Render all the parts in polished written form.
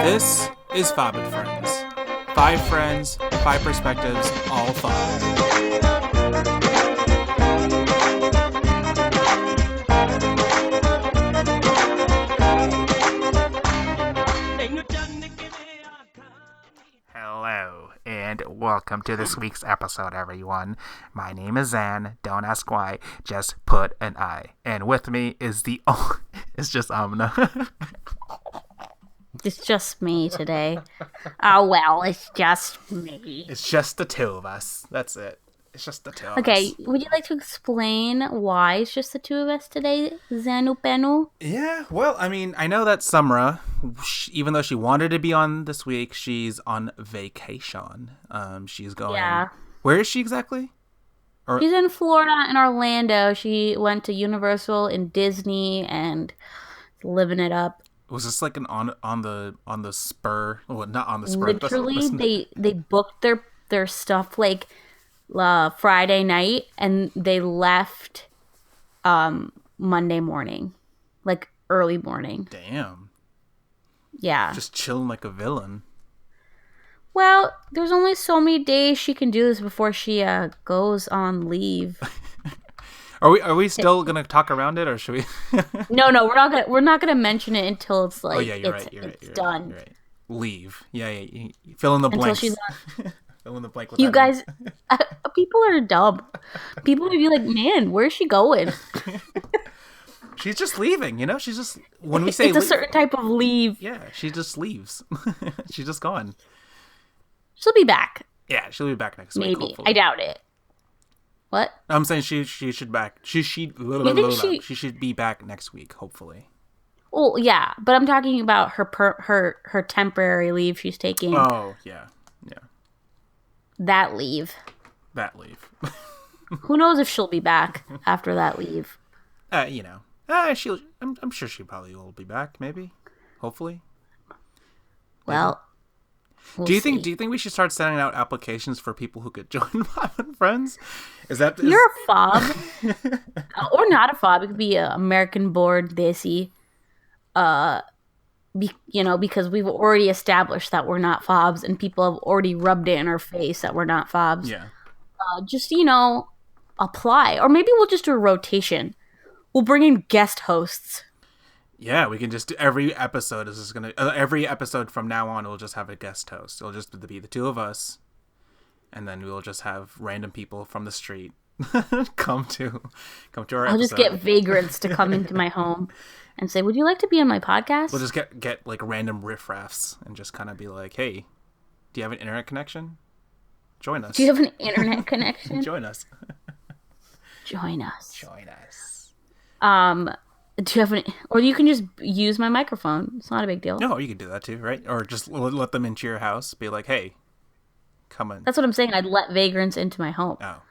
This is Fob and Friends. 5 friends, 5 perspectives, all fun. Hello, and welcome to this week's episode, everyone. My name is Zain. Don't ask why. Just put an I. And with me is it's just Amina. It's just me today. Oh, well, it's just me. It's just the two of us. That's it. It's just the two of us. Okay, would you like to explain why it's just the two of us today, Zanu Penu? Yeah, well, I mean, I know that Sumra, even though she wanted to be on this week, she's on vacation. She's going... Yeah. Where is she exactly? She's in Florida, in Orlando. She went to Universal and Disney and living it up. Was this like an on the spur? Well, not on the spur. Literally, they booked their stuff like Friday night, and they left Monday morning, like early morning. Damn. Yeah. Just chilling like a villain. Well, there's only so many days she can do this before she goes on leave. Are we still gonna talk around it, or should we? No, we're not gonna mention it until it's like it's done. You're right. Leave. Yeah. You fill in the blanks. She's Fill in the blank. With you guys, people are dumb. People would be like, "Man, where's she going?" She's just leaving. You know, she's just when we say it's a certain type of leave. Yeah, she just leaves. She's just gone. She'll be back. Yeah, she'll be back next week. Maybe. Hopefully. I doubt it. What? I'm saying she should back. She should be back next week, hopefully. Well, yeah, but I'm talking about her temporary leave she's taking. Oh, yeah. That leave. Who knows if she'll be back after that leave? I'm sure she probably will be back. Maybe, hopefully. Well. We'll do you see. think we should start sending out applications for people who could join Fob and Friends? You're a fob, or not a fob? It could be an American born desi. Because we've already established that we're not fobs, and people have already rubbed it in our face that we're not fobs. Yeah. Just apply, or maybe we'll just do a rotation. We'll bring in guest hosts. Yeah, we can just do every episode every episode from now on we'll just have a guest host. It'll just be the two of us, and then we'll just have random people from the street come to our episode. I'll just get vagrants to come into my home and say, "Would you like to be on my podcast?" We'll just get like random riffraffs and just kind of be like, "Hey, do you have an internet connection? Join us." Do you have an internet connection? Join us. Join us. Do you have or you can just use my microphone. It's not a big deal. No, you can do that too, right? Or just let them into your house. Be like, hey, come in. That's what I'm saying. I'd let vagrants into my home. Oh.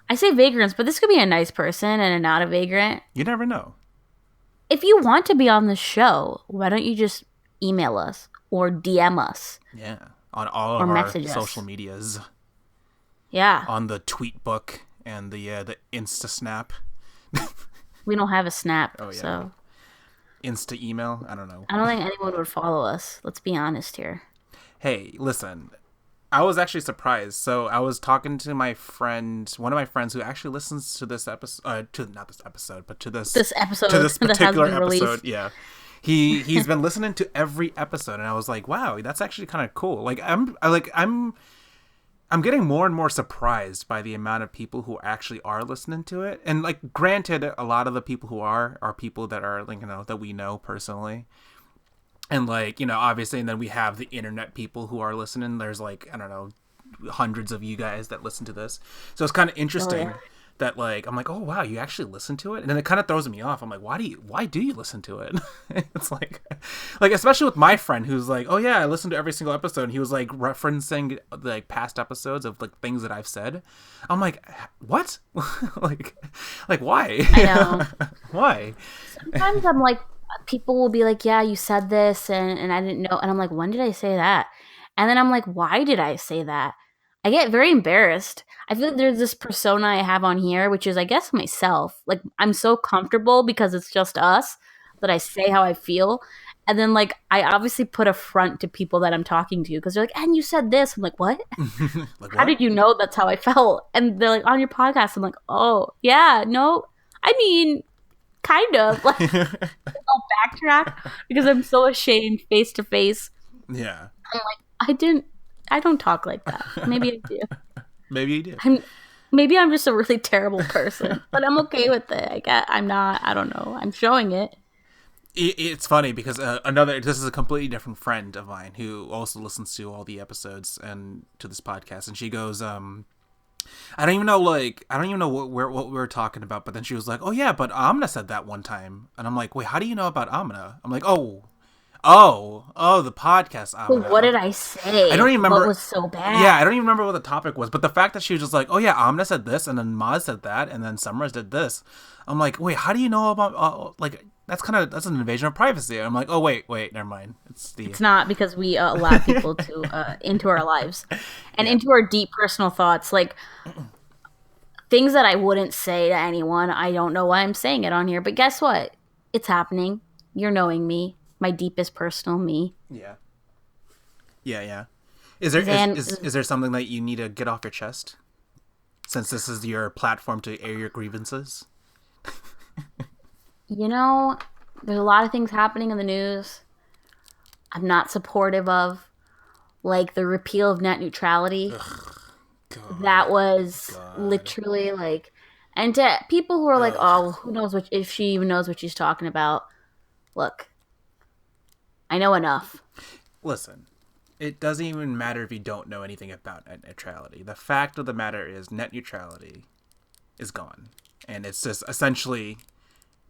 I say vagrants, but this could be a nice person and not a vagrant. You never know. If you want to be on the show, why don't you just email us or DM us? Yeah. On all of our social medias. Yeah. On the tweet book and the Insta Snap. We don't have a Snap, oh, yeah. So... Insta email? I don't know. I don't think anyone would follow us. Let's be honest here. Hey, listen. I was actually surprised. So I was talking to one of my friends who actually listens to this episode, to this particular episode. Yeah. He's been listening to every episode, and I was like, wow, that's actually kind of cool. Like I'm getting more and more surprised by the amount of people who actually are listening to it. And like, granted, a lot of the people who are people that are like, that we know personally. And like, obviously, and then we have the internet people who are listening. There's like, I don't know, hundreds of you guys that listen to this. So it's kind of interesting that like, I'm like, oh wow, you actually listen to it? And then it kind of throws me off. I'm like, why do you listen to it? It's like especially with my friend who's like, oh yeah, I listened to every single episode. And he was like referencing like past episodes of like things that I've said. I'm like, what? like why? I know. Why? Sometimes I'm like, people will be like, yeah, you said this and I didn't know. And I'm like, when did I say that? And then I'm like, why did I say that? I get very embarrassed. I feel like there's this persona I have on here, which is, I guess, myself. Like, I'm so comfortable because it's just us that I say how I feel. And then like I obviously put a front to people that I'm talking to because they're like, and you said this. I'm like, what? Like How what? did you know that's how I felt? And they're like, on your podcast. I'm like, oh yeah, no, I mean, kind of. Like I'll backtrack because I'm so ashamed face to face. Yeah. I'm like, I don't talk like that. Maybe I do. Maybe you do. Maybe I'm just a really terrible person, but I'm okay with it. I'm not. I don't know. I'm showing it. It's funny because this is a completely different friend of mine who also listens to all the episodes and to this podcast, and she goes, I don't even know what we were talking about, but then she was like, oh yeah, but Amina said that one time, and I'm like, wait, how do you know about Amina? I'm like, the podcast But Amina. what did I say? I don't even remember. What was so bad? Yeah, I don't even remember what the topic was, but the fact that she was just like, oh yeah, Amina said this, and then Maz said that, and then Summers did this. I'm like, wait, how do you know about that's an invasion of privacy. I'm like, oh wait, never mind. It's not because we allow people to into our lives and into our deep personal thoughts, like things that I wouldn't say to anyone. I don't know why I'm saying it on here, but guess what? It's happening. You're knowing me, my deepest personal me. Yeah. Yeah. Is there something that you need to get off your chest? Since this is your platform to air your grievances? You know, there's a lot of things happening in the news I'm not supportive of, like the repeal of net neutrality. God. That was literally like, and to people who are like, oh, who knows if she even knows what she's talking about. Look, I know enough. Listen, it doesn't even matter if you don't know anything about net neutrality. The fact of the matter is net neutrality is gone. And it's just essentially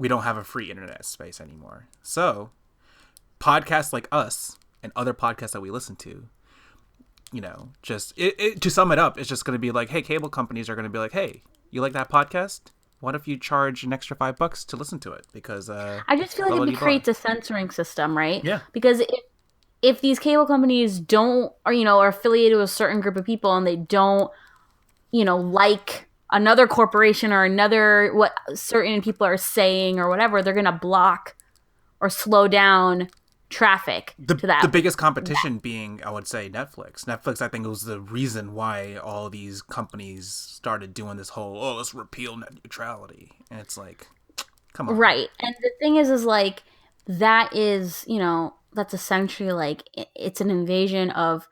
we don't have a free internet space anymore. So podcasts like us and other podcasts that we listen to, you know, just to sum it up, it's just going to be like, hey, cable companies are going to be like, hey, you like that podcast? What if you charge an extra $5 to listen to it? Because I just feel like it creates a censoring system, right? Yeah. Because if these cable companies don't, or are affiliated with a certain group of people and they don't, like another corporation or another what certain people are saying or whatever, they're gonna block or slow down traffic to that. The biggest competition being, I would say, Netflix. Netflix, I think, was the reason why all these companies started doing this whole, let's repeal net neutrality. And it's like, come on. Right. And the thing is like, that is, that's essentially like, it's an invasion of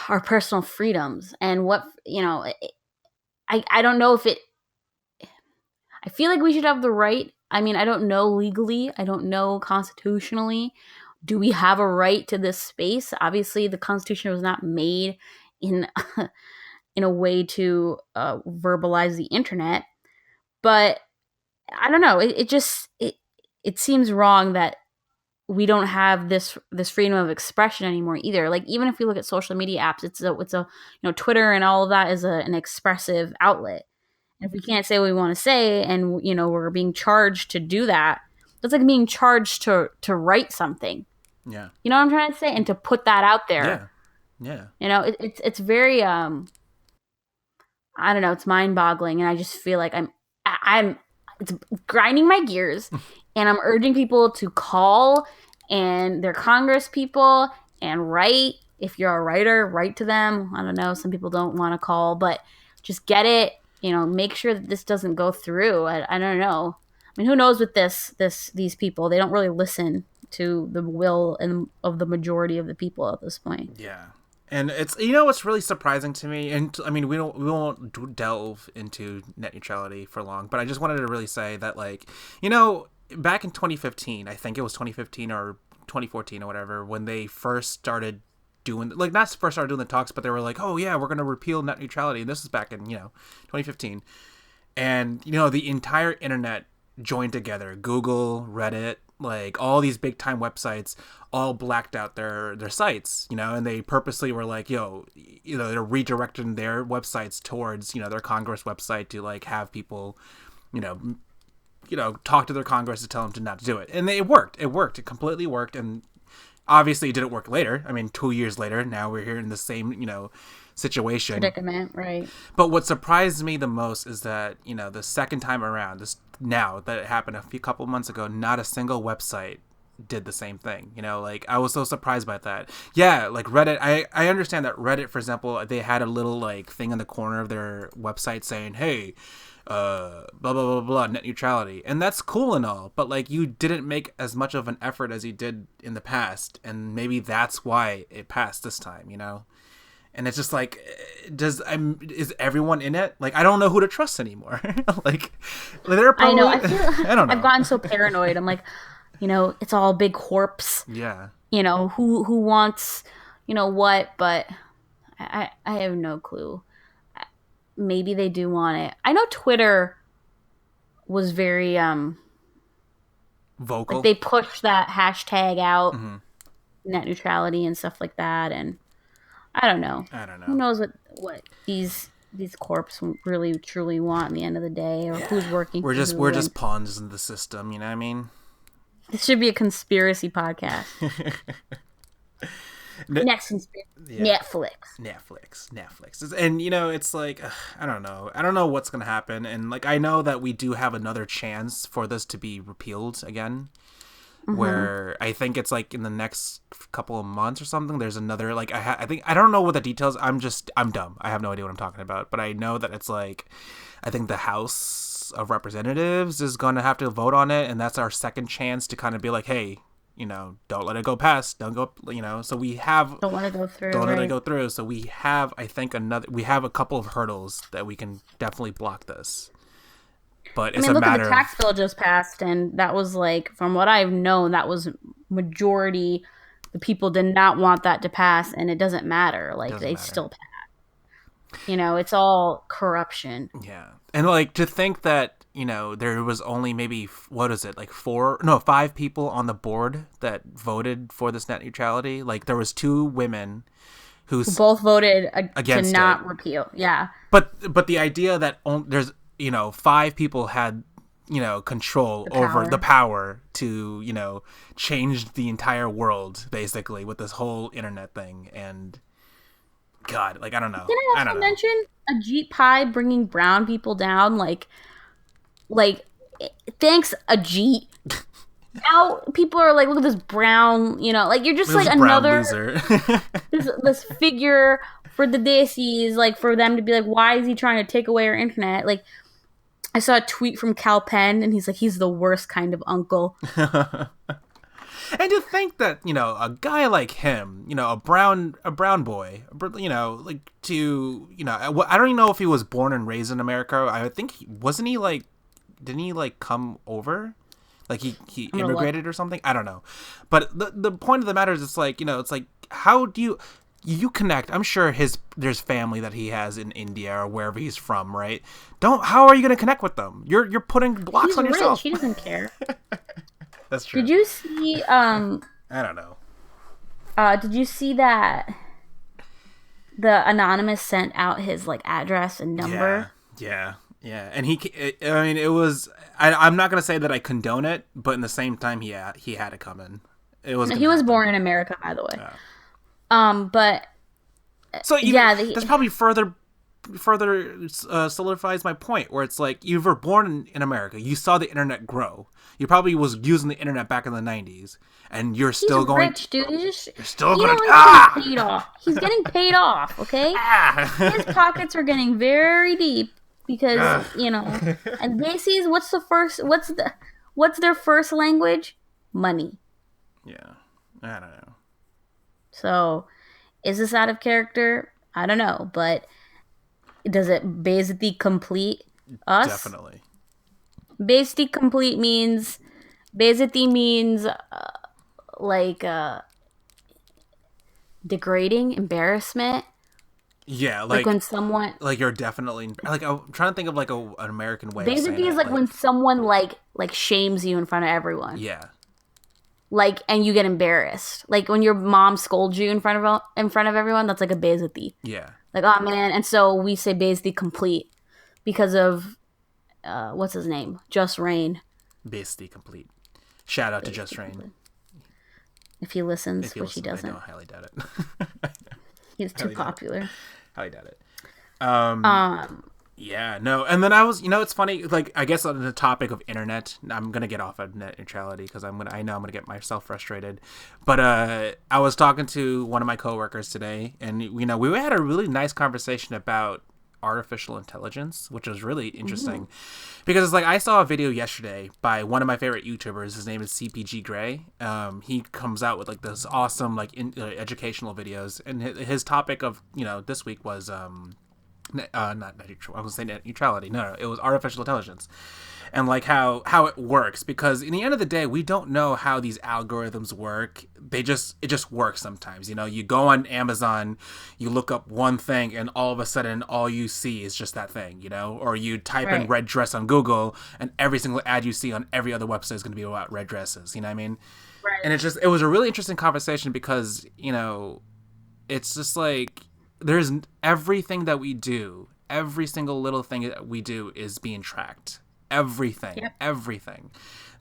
our personal freedoms. And what, I don't know if I feel like we should have the right. I mean, I don't know legally. I don't know constitutionally. Do we have a right to this space? Obviously, the Constitution was not made in in a way to verbalize the internet. But I don't know. It seems wrong that we don't have this freedom of expression anymore either. Like even if we look at social media apps, it's a Twitter and all of that is an expressive outlet. If we can't say what we want to say and we're being charged to do that, that's like being charged to write something. Yeah. You know what I'm trying to say? And to put that out there. Yeah. It's very I don't know, it's mind-boggling, and I just feel like it's grinding my gears and I'm urging people to call and their Congress people and write. If you're a writer, write to them. I don't know, some people don't want to call, but just get it. Make sure that this doesn't go through. I don't know. I mean, who knows with these people? They don't really listen to the will of the majority of the people at this point. Yeah. And it's, what's really surprising to me, and I mean, we won't delve into net neutrality for long, but I just wanted to really say that, like, back in 2015, I think it was 2015 or 2014 or whatever, when they first started doing, like, not first started doing the talks, but they were like, oh yeah, we're going to repeal net neutrality. And this is back in, 2015. And, the entire internet joined together. Google, Reddit, like all these big time websites all blacked out their sites, and they purposely were like, they're redirecting their websites towards, their Congress website to like have people, talk to their Congress to tell them to not do it. And it worked. It completely worked. And obviously it didn't work later. I mean, 2 years later, now we're here in the same, situation. Predicament, right. But what surprised me the most is that, the second time around, now that it happened couple months ago, not a single website did the same thing. You know, like I was so surprised by that. Yeah, like Reddit. I understand that Reddit, for example, they had a little like thing in the corner of their website saying, "Hey, blah blah blah blah net neutrality," and that's cool and all, but like you didn't make as much of an effort as you did in the past, and maybe that's why it passed this time. You know. And it's just like, is everyone in it? Like, I don't know who to trust anymore. Like, they're probably, I know. I feel I don't know. I've gotten so paranoid. I'm like, it's all big corpse. Yeah. Who wants, what? But I have no clue. Maybe they do want it. I know Twitter was very Vocal. like they pushed that hashtag out, net neutrality and stuff like that, and I don't know. Who knows what these corps really truly want in the end of the day, or who's working? We're just pawns in the system. You know what I mean? This should be a conspiracy podcast. Next conspiracy. Yeah. Netflix. And it's like, I don't know what's gonna happen. And like I know that we do have another chance for this to be repealed again. Where I think it's like in the next couple of months or something, there's another, like, I think, I don't know what the details, I'm dumb. I have no idea what I'm talking about, but I know that it's like, I think the House of Representatives is going to have to vote on it, and that's our second chance to kind of be like, hey, don't let it go past, don't go, so we have, don't let it go through, let it go through, so we have, I think, we have a couple of hurdles that we can definitely block this. But it's look at the tax bill just passed, and that was like, from what I've known, that was majority. The people did not want that to pass, and it doesn't matter. Like, they still pass. It's all corruption. Yeah. And like to think that, there was only maybe, what is it, like 5 people on the board that voted for this net neutrality. Like there was 2 women who both voted against to not repeal. Yeah. But the idea that there's 5 people had, control over the power to, change the entire world basically with this whole internet thing. And God, like, I don't know. Did I also mention Ajit Pai bringing brown people down? Like, thanks, Ajit. Now people are like, look at this brown, like you're just like another loser. this figure for the Desis, like for them to be like, why is he trying to take away our internet? Like, I saw a tweet from Cal Penn, and he's like, he's the worst kind of uncle. And to think that, a guy like him, a brown boy, like to, I don't even know if he was born and raised in America. I think, didn't he like come over? Like he immigrated or something? I don't know. But the point of the matter is, it's like, it's like, how do you connect? I'm sure there's family that he has in India or wherever he's from, right? How are you going to connect with them? You're putting blocks on yourself. He doesn't care. That's true. Did you see I don't know. Did you see that the anonymous sent out his like address and number? Yeah. And it was, I'm not going to say that I condone it, but in the same time he had to come in. He was born in America, by the way. Yeah. But so that's probably further solidifies my point, where it's like, you were born in America, you saw the internet grow, you probably was using the internet back in the 90s, and you're still going rich, dude. You're still going getting paid off. He's getting paid off, okay? His pockets are getting very deep because and Macy's, what's their first language? Money. Yeah, I don't know. So, is this out of character? I don't know, but does it basically complete us? Definitely. Basically complete means degrading, embarrassment. Yeah, like when someone, like, you're definitely, like, I'm trying to think of like an American way. Basically, is like when someone like shames you in front of everyone. Yeah. Like, and you get embarrassed. Like when your mom scolds you in front of everyone, that's like a beizati. Yeah. Like, oh man, and so we say beizati complete because of what's his name? Just Rain. Beizati complete. Shout out to Just Rain. If he listens, which he doesn't. I highly doubt it. He's too popular. Highly doubt it. Yeah, no, and then I was, it's funny. Like, I guess on the topic of internet, I'm gonna get off of net neutrality because I know I'm gonna get myself frustrated. But I was talking to one of my coworkers today, and we had a really nice conversation about artificial intelligence, which was really interesting because it's like I saw a video yesterday by one of my favorite YouTubers. His name is CPG Gray. He comes out with like this awesome like educational videos, and his topic of this week was not neutral. I was saying net neutrality. No, it was artificial intelligence, and like how it works. Because in the end of the day, we don't know how these algorithms work. It just works sometimes. You go on Amazon, you look up one thing, and all of a sudden, all you see is just that thing. Or you type in Right. red dress on Google, and every single ad you see on every other website is going to be about red dresses. You know what I mean? Right. And it was a really interesting conversation because it's just like there's everything that we do, every single little thing that we do is being tracked. Everything, Yep. everything.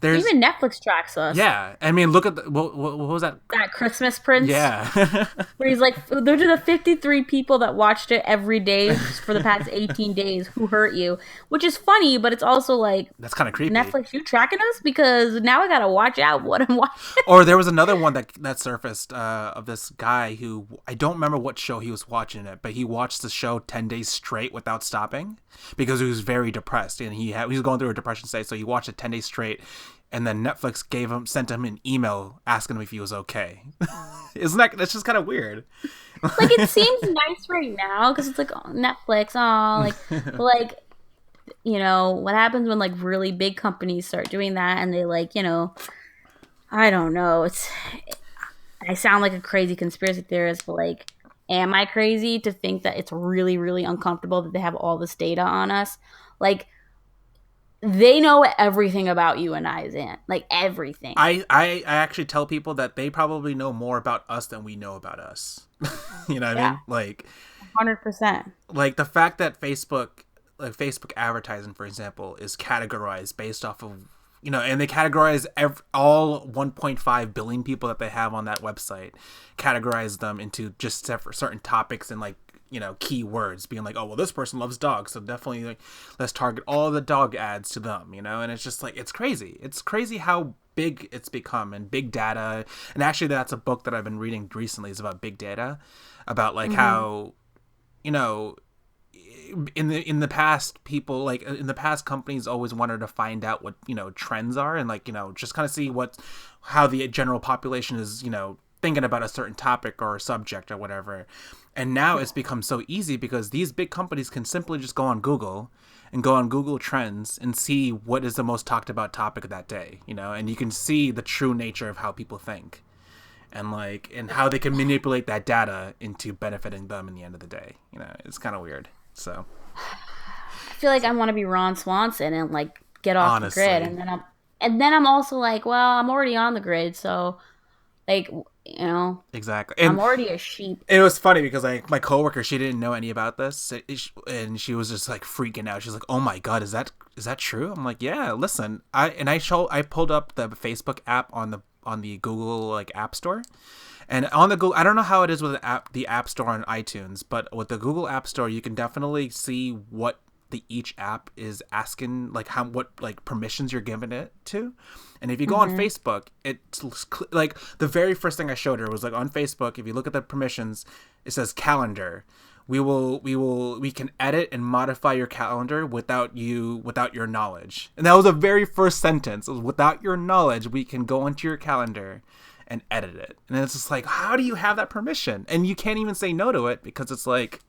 There's Even Netflix tracks us. yeah. I mean, look at what was that? That Christmas Prince, Yeah, where he's like, those are the 53 people that watched it every day for the past 18 days who hurt you, which is funny, but it's also like, that's kind of creepy. Netflix, you tracking us? Because now I gotta watch out what I'm watching. Or there was another one that surfaced of this guy who I don't remember what show he was watching it, but he watched the show 10 days straight without stopping because he was very depressed and he was going through a depression state. So he watched it 10 days straight, and then Netflix sent him an email asking him if he was okay. That's just kind of weird. Like, it seems nice right now because it's like, oh, Netflix, oh, like, but like, what happens when like really big companies start doing that and they like, I don't know. I sound like a crazy conspiracy theorist, but like, am I crazy to think that it's really, really uncomfortable that they have all this data on us? Like, they know everything about you and I, Zan. Like, everything. I actually tell people that they probably know more about us than we know about us. You know what I Yeah. mean? Like 100%. the fact that Facebook advertising, for example, is categorized based off of and they categorize all 1.5 billion people that they have on that website, categorize them into just certain topics and like keywords, being like, oh well, this person loves dogs, so definitely like let's target all the dog ads to them, and it's just like it's crazy how big it's become, and big data. And actually that's a book that I've been reading recently, is about big data, about like how in the past people like in the past companies always wanted to find out what trends are, and like just kind of see how the general population is thinking about a certain topic or a subject or whatever. And now it's become so easy because these big companies can simply just go on Google and go on Google Trends and see what is the most talked about topic of that day, and you can see the true nature of how people think, and how they can manipulate that data into benefiting them in the end of the day. It's kind of weird. So I feel like I want to be Ron Swanson and like get off honestly, the grid, and then I'm also like, well, I'm already on the grid, so like exactly. I'm And already a sheep. it was funny because like my coworker, she didn't know any about this, and she was just like freaking out. She's like, "Oh my god, is that true?" I'm like, "Yeah, listen, I pulled up the Facebook app on the Google like App Store, and on the Google, I don't know how it is with the App Store on iTunes, but with the Google App Store, you can definitely see what each app is asking, like what like permissions you're giving it to. And if you go on Facebook, it's like the very first thing I showed her was like on Facebook, if you look at the permissions, it says calendar. We can edit and modify your calendar without your knowledge. And that was the very first sentence. It was, without your knowledge, we can go into your calendar and edit it. And it's just like, how do you have that permission? And you can't even say no to it because it's like,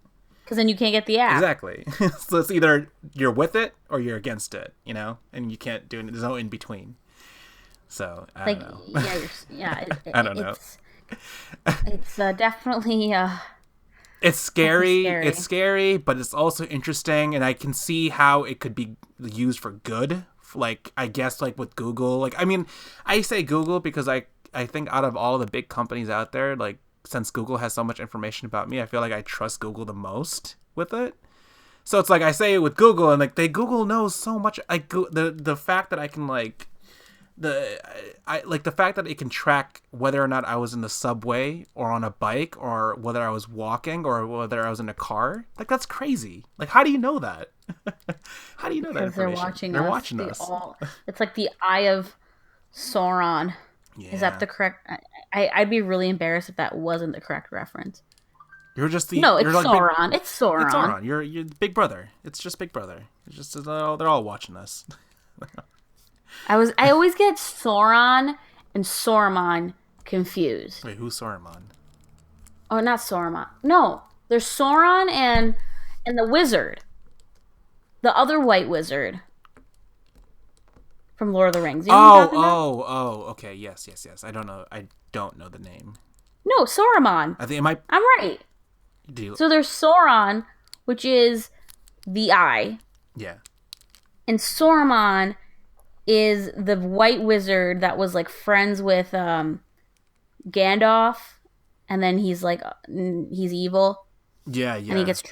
Because then you can't get the app. exactly. So it's either you're with it or you're against it, and you can't do it. There's no in between. So I don't know. I don't know. It's definitely It's scary. scary. It's scary, but it's also interesting, and I can see how it could be used for good. Like I guess like with Google, like I mean, I say Google because I think out of all the big companies out there, like since Google has so much information about me, I feel like I trust Google the most with it. So it's like I say it with Google, and like Google knows so much. Like the fact that I can like I like the fact that it can track whether or not I was in the subway or on a bike or whether I was walking or whether I was in a car. Like, that's crazy. Like, how do you know that? How do you know that Because they're information? watching They're us. watching us. It's like the Eye of Sauron. Yeah. Is that the correct? I'd be really embarrassed if that wasn't the correct reference. You're just No, it's you're like Sauron. It's Sauron. It's Sauron. You're Big Brother. It's just Big Brother. It's just they're all watching us. I always get Sauron and Saruman confused. Wait, who's Saruman? Oh, not Saruman. No, there's Sauron and the wizard, the other white wizard from Lord of the Rings. You know what I'm talking about? Okay, yes. I don't know the name. No, Saruman. I think I'm right. Do you, So there's Sauron, which is the eye, yeah. and Saruman is the white wizard that was like friends with Gandalf, and then he's like he's evil. Yeah. And he gets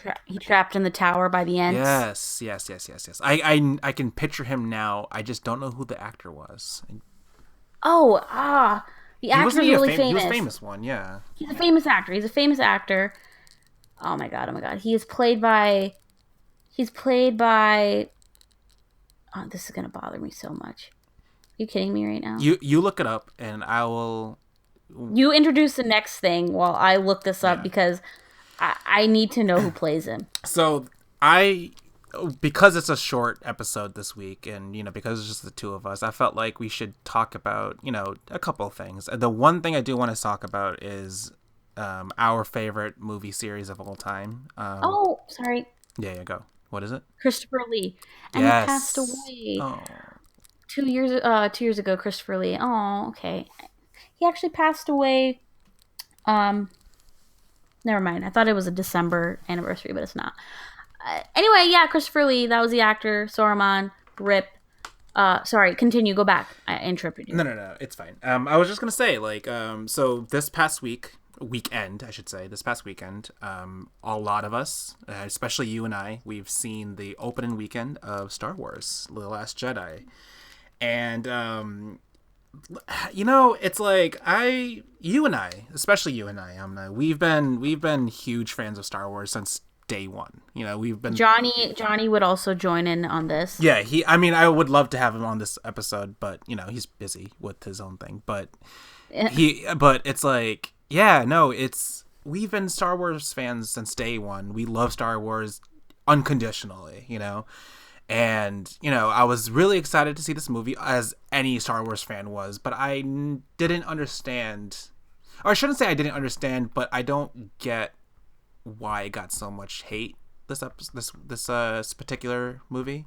trapped in the tower by the Ents. Yes. I can picture him now. I just don't know who the actor was. The actor's really famous. He was a famous one, yeah. He's a famous actor. Oh my god. He's played by. Oh, this is gonna bother me so much. Are you kidding me right now? You look it up, and I will. You introduce the next thing while I look this up because I need to know who plays him. So because it's a short episode this week, and because it's just the two of us, I felt like we should talk about a couple of things. The one thing I do want to talk about is our favorite movie series of all time. Sorry. Yeah, go. What is it? Christopher Lee, and yes. he passed away 2 years ago. Christopher Lee. Oh, okay. He actually passed away. Never mind. I thought it was a December anniversary, but it's not. Anyway, yeah, Christopher Lee. That was the actor. Saruman. Rip. Sorry. Continue. Go back. I interrupted you. No. It's fine. I was just gonna say, so this past weekend, a lot of us, especially you and I, we've seen the opening weekend of Star Wars: The Last Jedi, and it's like you and I, especially you and I, Amina, we've been huge fans of Star Wars since day one. We've been. Johnny would also join in on this. Yeah, I would love to have him on this episode, but he's busy with his own thing. But but it's like, yeah, no, we've been Star Wars fans since day one. We love Star Wars unconditionally, And, I was really excited to see this movie, as any Star Wars fan was, but I didn't understand, or I shouldn't say I didn't understand, but I don't get why it got so much hate, this particular movie.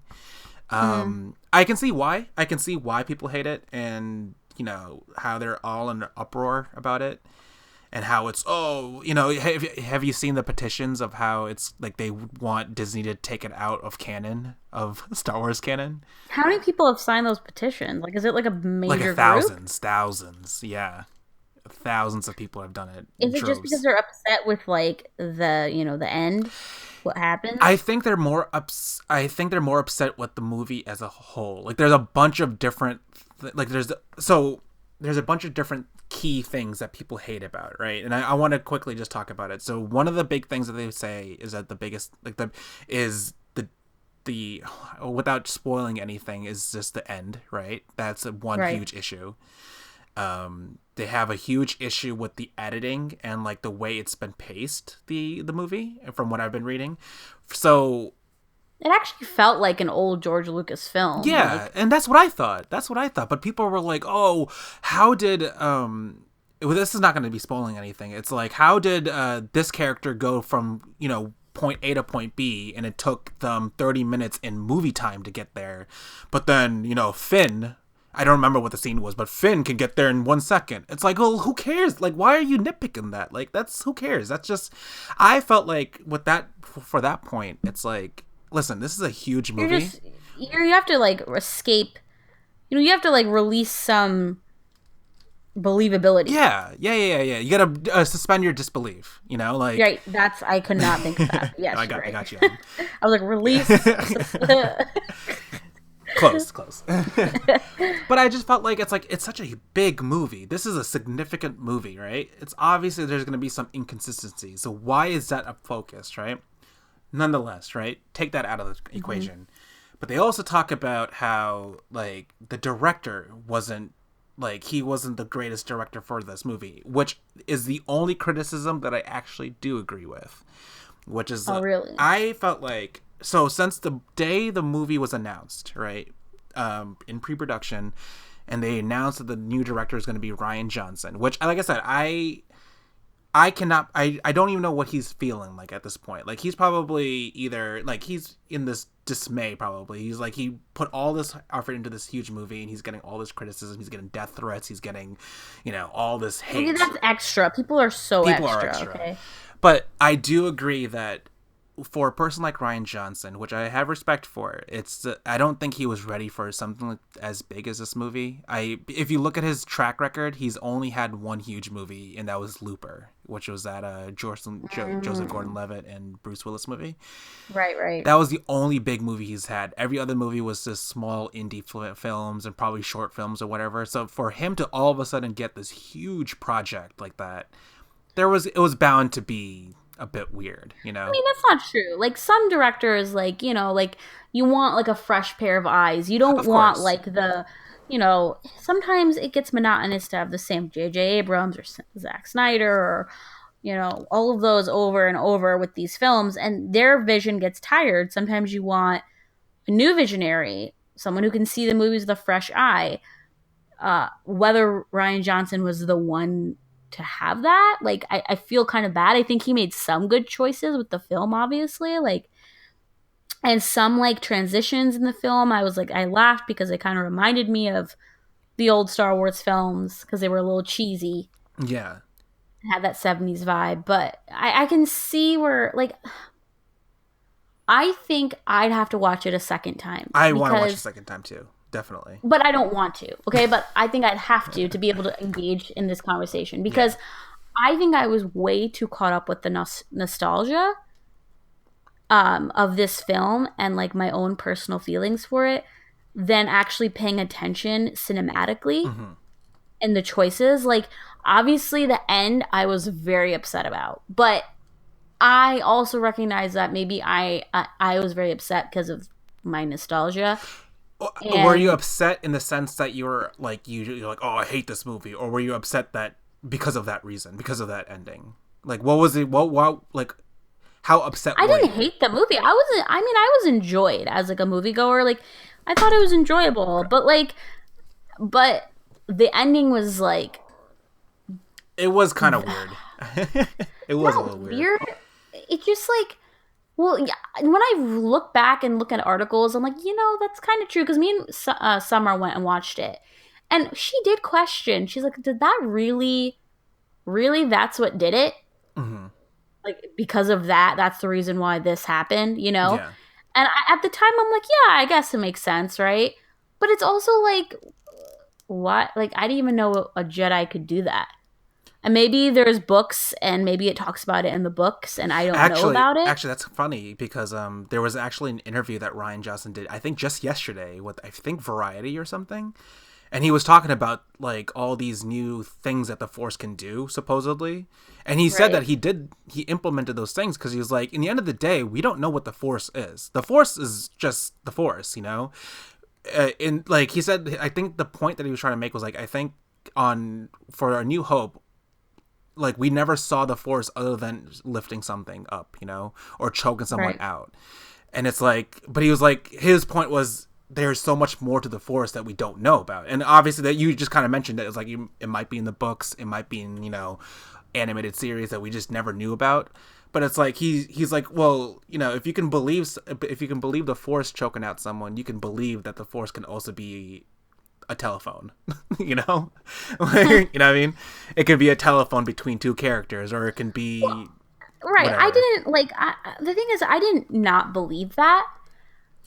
I can see why. I can see why people hate it, and, how they're all in an uproar about it. And how it's, have you seen the petitions of how it's like they want Disney to take it out of canon, of Star Wars canon? How many people have signed those petitions? Like, is it like a major group? Thousands, yeah. Thousands of people have done it. Is it just because they're upset with like the end? What happened? I think they're more upset with the movie as a whole. Like, there's a bunch of different there's a bunch of different key things that people hate about it, right? And I want to quickly just talk about it. So one of the big things that they say is that the biggest, the without spoiling anything, is just the end, right? That's one huge issue. They have a huge issue with the editing and like the way it's been paced, the movie, from what I've been reading. So it actually felt like an old George Lucas film. Yeah, and that's what I thought. But people were like, "Oh, how did this is not going to be spoiling anything. It's like, how did this character go from, point A to point B, and it took them 30 minutes in movie time to get there. But then, Finn, I don't remember what the scene was, but Finn can get there in 1 second. It's like, well, who cares? Like, why are you nitpicking that? Like, who cares? That's just, I felt like with that, for that point, it's like, listen, this is a huge movie. You have to like escape. You have to like release some believability. Yeah. You gotta suspend your disbelief. Like, right. I could not think of that. Yes, I got you. I was like, release. Close, close. But I just felt like it's such a big movie. This is a significant movie, right? It's obviously there's going to be some inconsistency. So why is that a focus, right? Nonetheless, right? Take that out of the equation. But they also talk about how like the director wasn't like he wasn't the greatest director for this movie, which is the only criticism that I actually do agree with. Which is really? I felt like so since the day the movie was announced, right? In pre-production, and they announced that the new director is going to be Rian Johnson, which like I said, I cannot I don't even know what he's feeling like at this point. Like he's probably either like he's in this dismay probably. He's like he put all this effort into this huge movie and he's getting all this criticism, he's getting death threats, he's getting, all this hate. Maybe that's extra. People are so People extra, are extra. okay? But I do agree that for a person like Rian Johnson, which I have respect for, I don't think he was ready for something as big as this movie. If you look at his track record, he's only had one huge movie, and that was Looper, which was that Joseph Gordon-Levitt and Bruce Willis movie. Right. That was the only big movie he's had. Every other movie was just small indie films and probably short films or whatever. So for him to all of a sudden get this huge project like that, it was bound to be a bit weird, I mean, that's not true. Like some directors, like like you want like a fresh pair of eyes. You don't want like the, sometimes it gets monotonous to have the same J.J. Abrams or Zack Snyder or all of those over and over with these films, and their vision gets tired. Sometimes you want a new visionary, someone who can see the movies with a fresh eye. Whether Rian Johnson was the one to have that, like I feel kind of bad. I think he made some good choices with the film, obviously, like, and some like transitions in the film I was like, I laughed because it kind of reminded me of the old Star Wars films because they were a little cheesy, had that 70s vibe. But I can see where, like, I think I'd have to watch it a second time. I want to watch it a second time too. Definitely. But I don't want to, okay? But I think I'd have to be able to engage in this conversation because I think I was way too caught up with the nostalgia of this film and like my own personal feelings for it than actually paying attention cinematically and the choices. Like, obviously the end I was very upset about, but I also recognize that maybe I was very upset because of my nostalgia. Were you upset in the sense that you were like you're like, oh, I hate this movie, or were you upset that because of that reason, because of that ending? Like, what was it? What like, how upset? I didn't hate the movie. I was enjoyed as like a moviegoer. Like, I thought it was enjoyable, but the ending was like, it was kind of weird. It was a little weird. It just like. Well, yeah, when I look back and look at articles, I'm like, that's kind of true. Because me and Summer went and watched it. And she did question. She's like, did that really, that's what did it? Mm-hmm. Like, because of that, that's the reason why this happened, Yeah. And at the time, I'm like, yeah, I guess it makes sense, right? But it's also like, what? Like, I didn't even know a Jedi could do that. And maybe there's books, and maybe it talks about it in the books, and I don't know about it. Actually, that's funny because there was actually an interview that Rian Johnson did, I think just yesterday, with I think Variety or something, and he was talking about like all these new things that the Force can do, supposedly, and he said that he implemented those things because he was like, in the end of the day, we don't know what the Force is. The Force is just the Force, in like he said, I think the point that he was trying to make was like, I think for A New Hope, like, we never saw the Force other than lifting something up, or choking someone out. And it's like, but he was like, his point was there's so much more to the Force that we don't know about. And obviously that you just kind of mentioned that it's like, it might be in the books, it might be in, animated series that we just never knew about. But it's like, he's like, well, if you can believe the Force choking out someone, you can believe that the Force can also be a telephone. Like, you know what I mean? It can be a telephone between two characters, or it can be right. Whatever. I didn't like. The thing is, I didn't not believe that.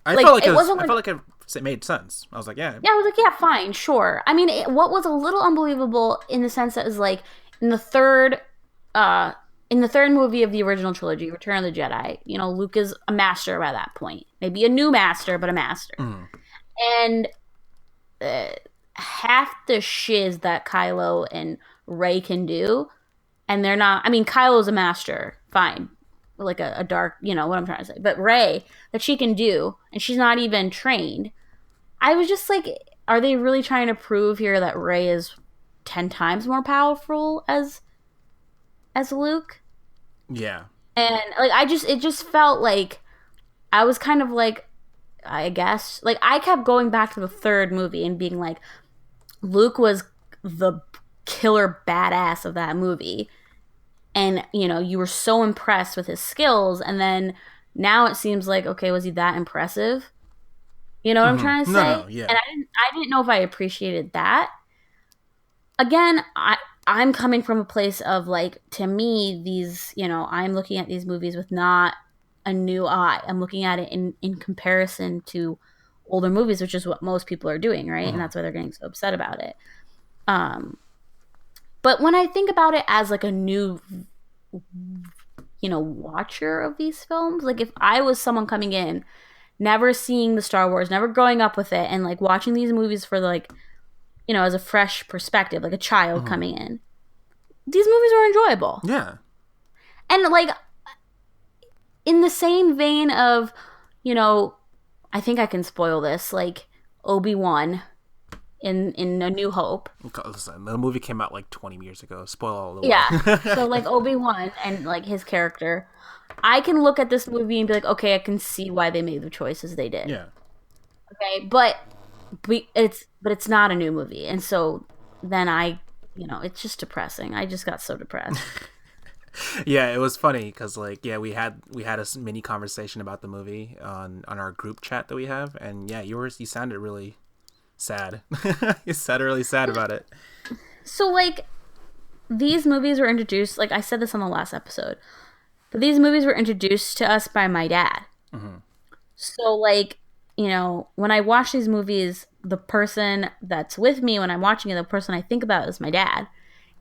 I felt like it made sense. I was like, yeah. Yeah, I was like, yeah, fine, sure. I mean, what was a little unbelievable in the sense that it was like in the third movie of the original trilogy, Return of the Jedi, Luke is a master by that point. Maybe a new master, but a master. And uh, half the shiz that Kylo and Rey can do, and they're not. I mean, Kylo's a master, fine, like a dark, you know what I'm trying to say. But Rey, that she can do, and she's not even trained. I was just like, are they really trying to prove here that Rey is 10 times more powerful as Luke? Yeah. And like, it just felt like I was kind of like, I guess, like I kept going back to the third movie and being like, Luke was the killer badass of that movie. And, you know, you were so impressed with his skills. And then now it seems like, okay, was he that impressive? You know what I'm trying to No, say? no, yeah. And I didn't know if I appreciated that. Again, I'm coming from a place of like, to me, these, you know, I'm looking at these movies with not a new eye. I'm looking at it in comparison to older movies, which is what most people are doing, right? And that's why they're getting so upset about it. Um, but when I think about it as like a new, you know, watcher of these films, like if I was someone coming in, never seeing the Star Wars, never growing up with it, and like watching these movies for like, you know, as a fresh perspective, like a child coming in, these movies were enjoyable. Yeah. And like in the same vein of, you know, I think I can spoil this, like Obi-Wan in A New Hope. Listen, the movie came out like 20 years ago. Spoil all the Yeah. way. So like Obi-Wan and like his character, I can look at this movie and be like, okay, I can see why they made the choices they did. Yeah. Okay, but it's not a new movie, and so then you know, it's just depressing. I just got so depressed. Yeah, it was funny because like yeah, we had a mini conversation about the movie on our group chat that we have, and yeah, you sounded really sad. You sounded really sad about it. So like these movies were introduced, like I said this on the last episode, but these movies were introduced to us by my dad. So like, you know, when I watch these movies, the person that's with me when I'm watching it, the person I think about is my dad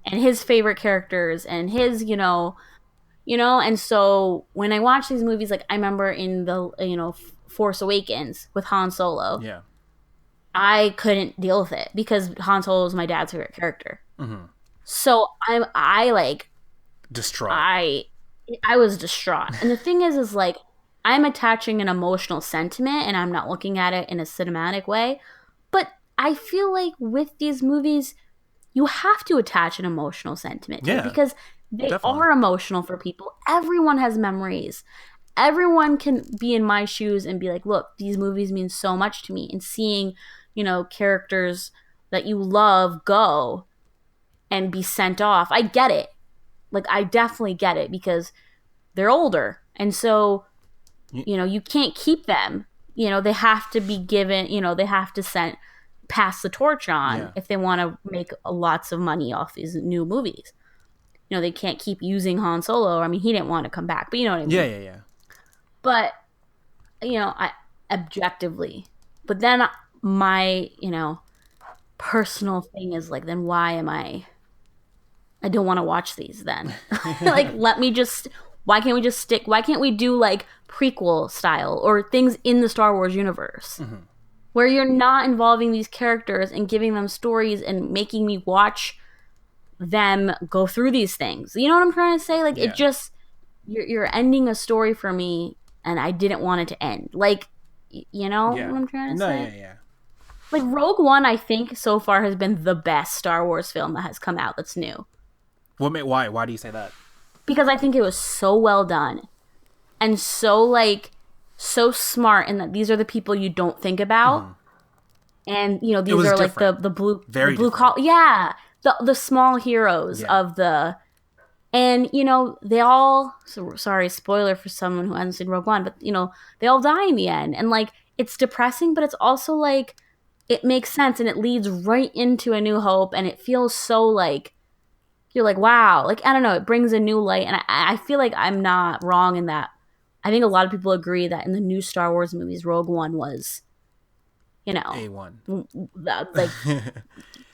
and his favorite characters and his, and so when I watch these movies, like I remember in the, Force Awakens with Han Solo, Yeah. I couldn't deal with it because Han Solo is my dad's favorite character. So Distraught. I was distraught. And the thing is like I'm attaching an emotional sentiment and I'm not looking at it in a cinematic way. But I feel like with these movies, you have to attach an emotional sentiment to it Yeah, because they definitely. are emotional for people. Everyone has memories. Everyone can be in my shoes and be like, look, these movies mean so much to me. And seeing, characters that you love go and be sent off. I get it. Like, I definitely get it because they're older. And so, you can't keep them. They have to be given, they have to pass the torch on Yeah. if they want to make lots of money off these new movies. They can't keep using Han Solo. I mean, he didn't want to come back, but you know what I mean? Yeah, yeah, yeah. But, I objectively, but then my, personal thing is like, then why am I don't want to watch these then. Like, why can't we do like prequel style or things in the Star Wars universe where you're not involving these characters and giving them stories and making me watch them go through these things. You know what I'm trying to say? Like, Yeah. it just, you're ending a story for me and I didn't want it to end. Like, you know Yeah. what I'm trying to No, say? yeah, yeah. Like, Rogue One, I think, so far has been the best Star Wars film that has come out that's new. Why? Why do you say that? Because I think it was so well done and so, like, so smart, and that these are the people you don't think about. And, these was are, like, different. the blue Very blue different. collar. Yeah. The small heroes Yeah. of the. And, they all. Sorry, spoiler for someone who hasn't seen Rogue One, but, they all die in the end. And, like, it's depressing, but it's also, like, it makes sense and it leads right into A New Hope, and it feels so, like, you're like, wow, like, I don't know, it brings a new light. And I feel like I'm not wrong in that. I think a lot of people agree that in the new Star Wars movies, Rogue One was, A1. like,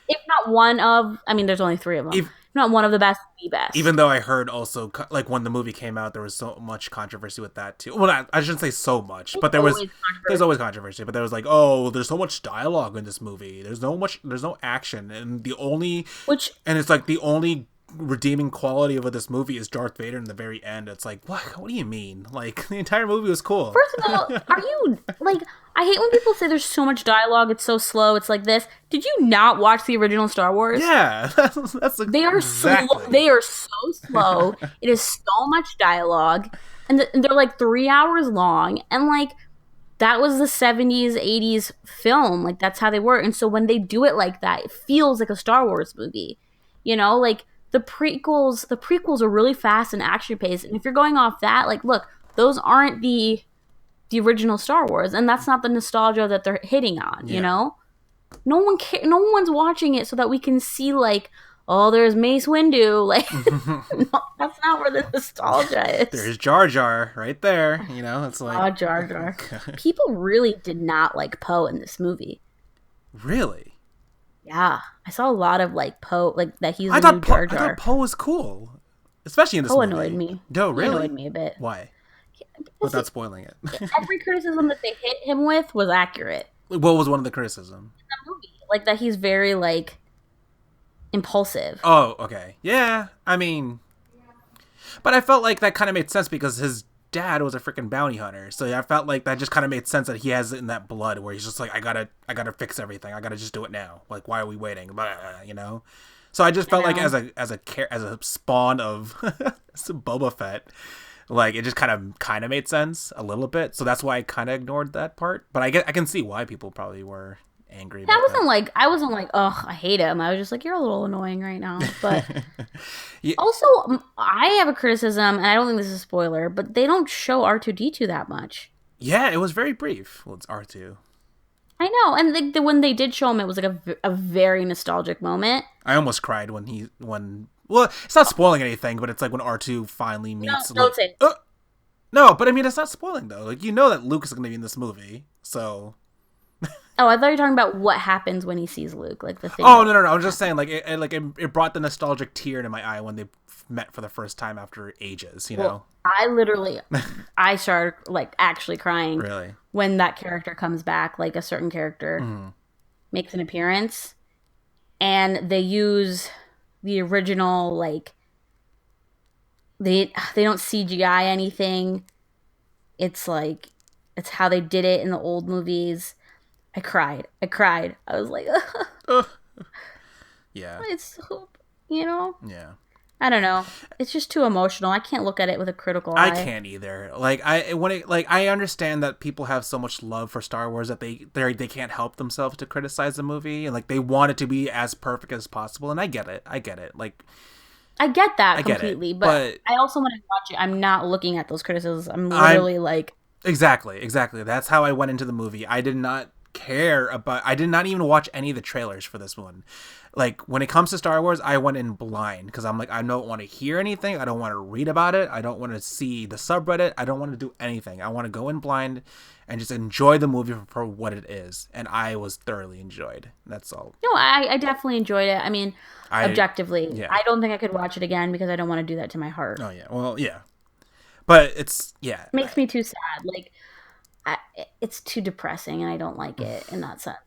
if not one of, I mean, there's only 3 of them. not one of the best, the Even best. though I heard also, like when the movie came out, there was so much controversy with that too. Well, I shouldn't say so much, It's but always there's controversial. always controversy. But there was like, oh, there's so much dialogue in this movie. There's no action, Which, and it's like the only redeeming quality of this movie is Darth Vader in the very end. It's like, what? What do you mean? Like the entire movie was cool. first of all, are you like? I hate when people say there's so much dialogue. It's so slow. It's like this. Did you not watch the original Star Wars? Yeah, that's They are slow. exactly. They are so slow. It is so much dialogue, and, and they're like 3 hours long. And like that was the 70s, 80s film. Like that's how they were. And so when they do it like that, it feels like a Star Wars movie. You know, like the prequels are really fast and action paced. And if you're going off that, like, look, those aren't the original Star Wars, and that's not the nostalgia that they're hitting on. You Yeah. know, no one's watching it so that we can see like, oh, there's Mace Windu. Like, no, that's not where the nostalgia is. There's Jar Jar right there. You know, it's like, Oh, Jar Jar. People really did not like Poe in this movie. really. Yeah, I saw a lot of like Poe, like that he's the new Jar I thought Jar. Poe was cool, especially in this Poe annoyed movie. me. No, He annoyed really? me a bit. Why? We'll see. Without spoiling it. Every criticism that they hit him with was accurate. What was one of the criticism? The movie, like that he's very like impulsive. Oh, okay. Yeah, I mean, but I felt like that kind of made sense because his dad was a freaking bounty hunter. So I felt like that just kind of made sense that he has it in that blood where he's just like, I gotta fix everything. I gotta just do it now. Like, why are we waiting? Blah, you know. So I just I felt like know. as a spawn of some Boba Fett, like it just kind of made sense a little bit. So that's why I kind of ignored that part. But I can see why people probably were angry I about wasn't that. like I wasn't like, oh, I hate him. I was just like, you're a little annoying right now. But Yeah, also, I have a criticism, and I don't think this is a spoiler, but they don't show R2D2 that much. yeah, it was very brief. Well, it's R2. I know, and when they did show him, it was like a very nostalgic moment. I almost cried when well, it's not spoiling anything, but it's like when R2 finally No, meets don't Luke. say. No, but I mean it's not spoiling though. Like you know that Luke is going to be in this movie, so. Oh, I thought you were talking about what happens when he sees Luke, like the thing Oh that. no! I'm just saying like it brought the nostalgic tear to my eye when they met for the first time after ages. You know, Well, I started like actually crying really. when that character comes back, like a certain character Mm. makes an appearance, and they use the original like they don't CGI anything. It's like it's how they did it in the old movies. I cried. I cried. I was like, Ugh. Yeah, it's so, you know. yeah. I don't know. It's just too emotional. I can't look at it with a critical I eye. can't either. Like I understand that people have so much love for Star Wars that they can't help themselves to criticize the movie and like they want it to be as perfect as possible. And I get it. I get it. Like I get that I get it. completely, but But I also when I watch it, I'm not looking at those criticisms. I'm I'm literally like, exactly. That's how I went into the movie. I did not care about. I did not even watch any of the trailers for this one. Like when it comes to Star Wars, I went in blind because I'm like I don't want to hear anything. I don't want to read about it. I don't want to see the subreddit. I don't want to do anything. I want to go in blind and just enjoy the movie for what it is. And I was thoroughly enjoyed. That's all. no, I definitely enjoyed it. I mean, I objectively, yeah. I don't think I could watch it again because I don't want to do that to my heart. Oh yeah. Well yeah. But it's yeah. It makes me too sad. Like, it's too depressing, and I don't like it in that sense.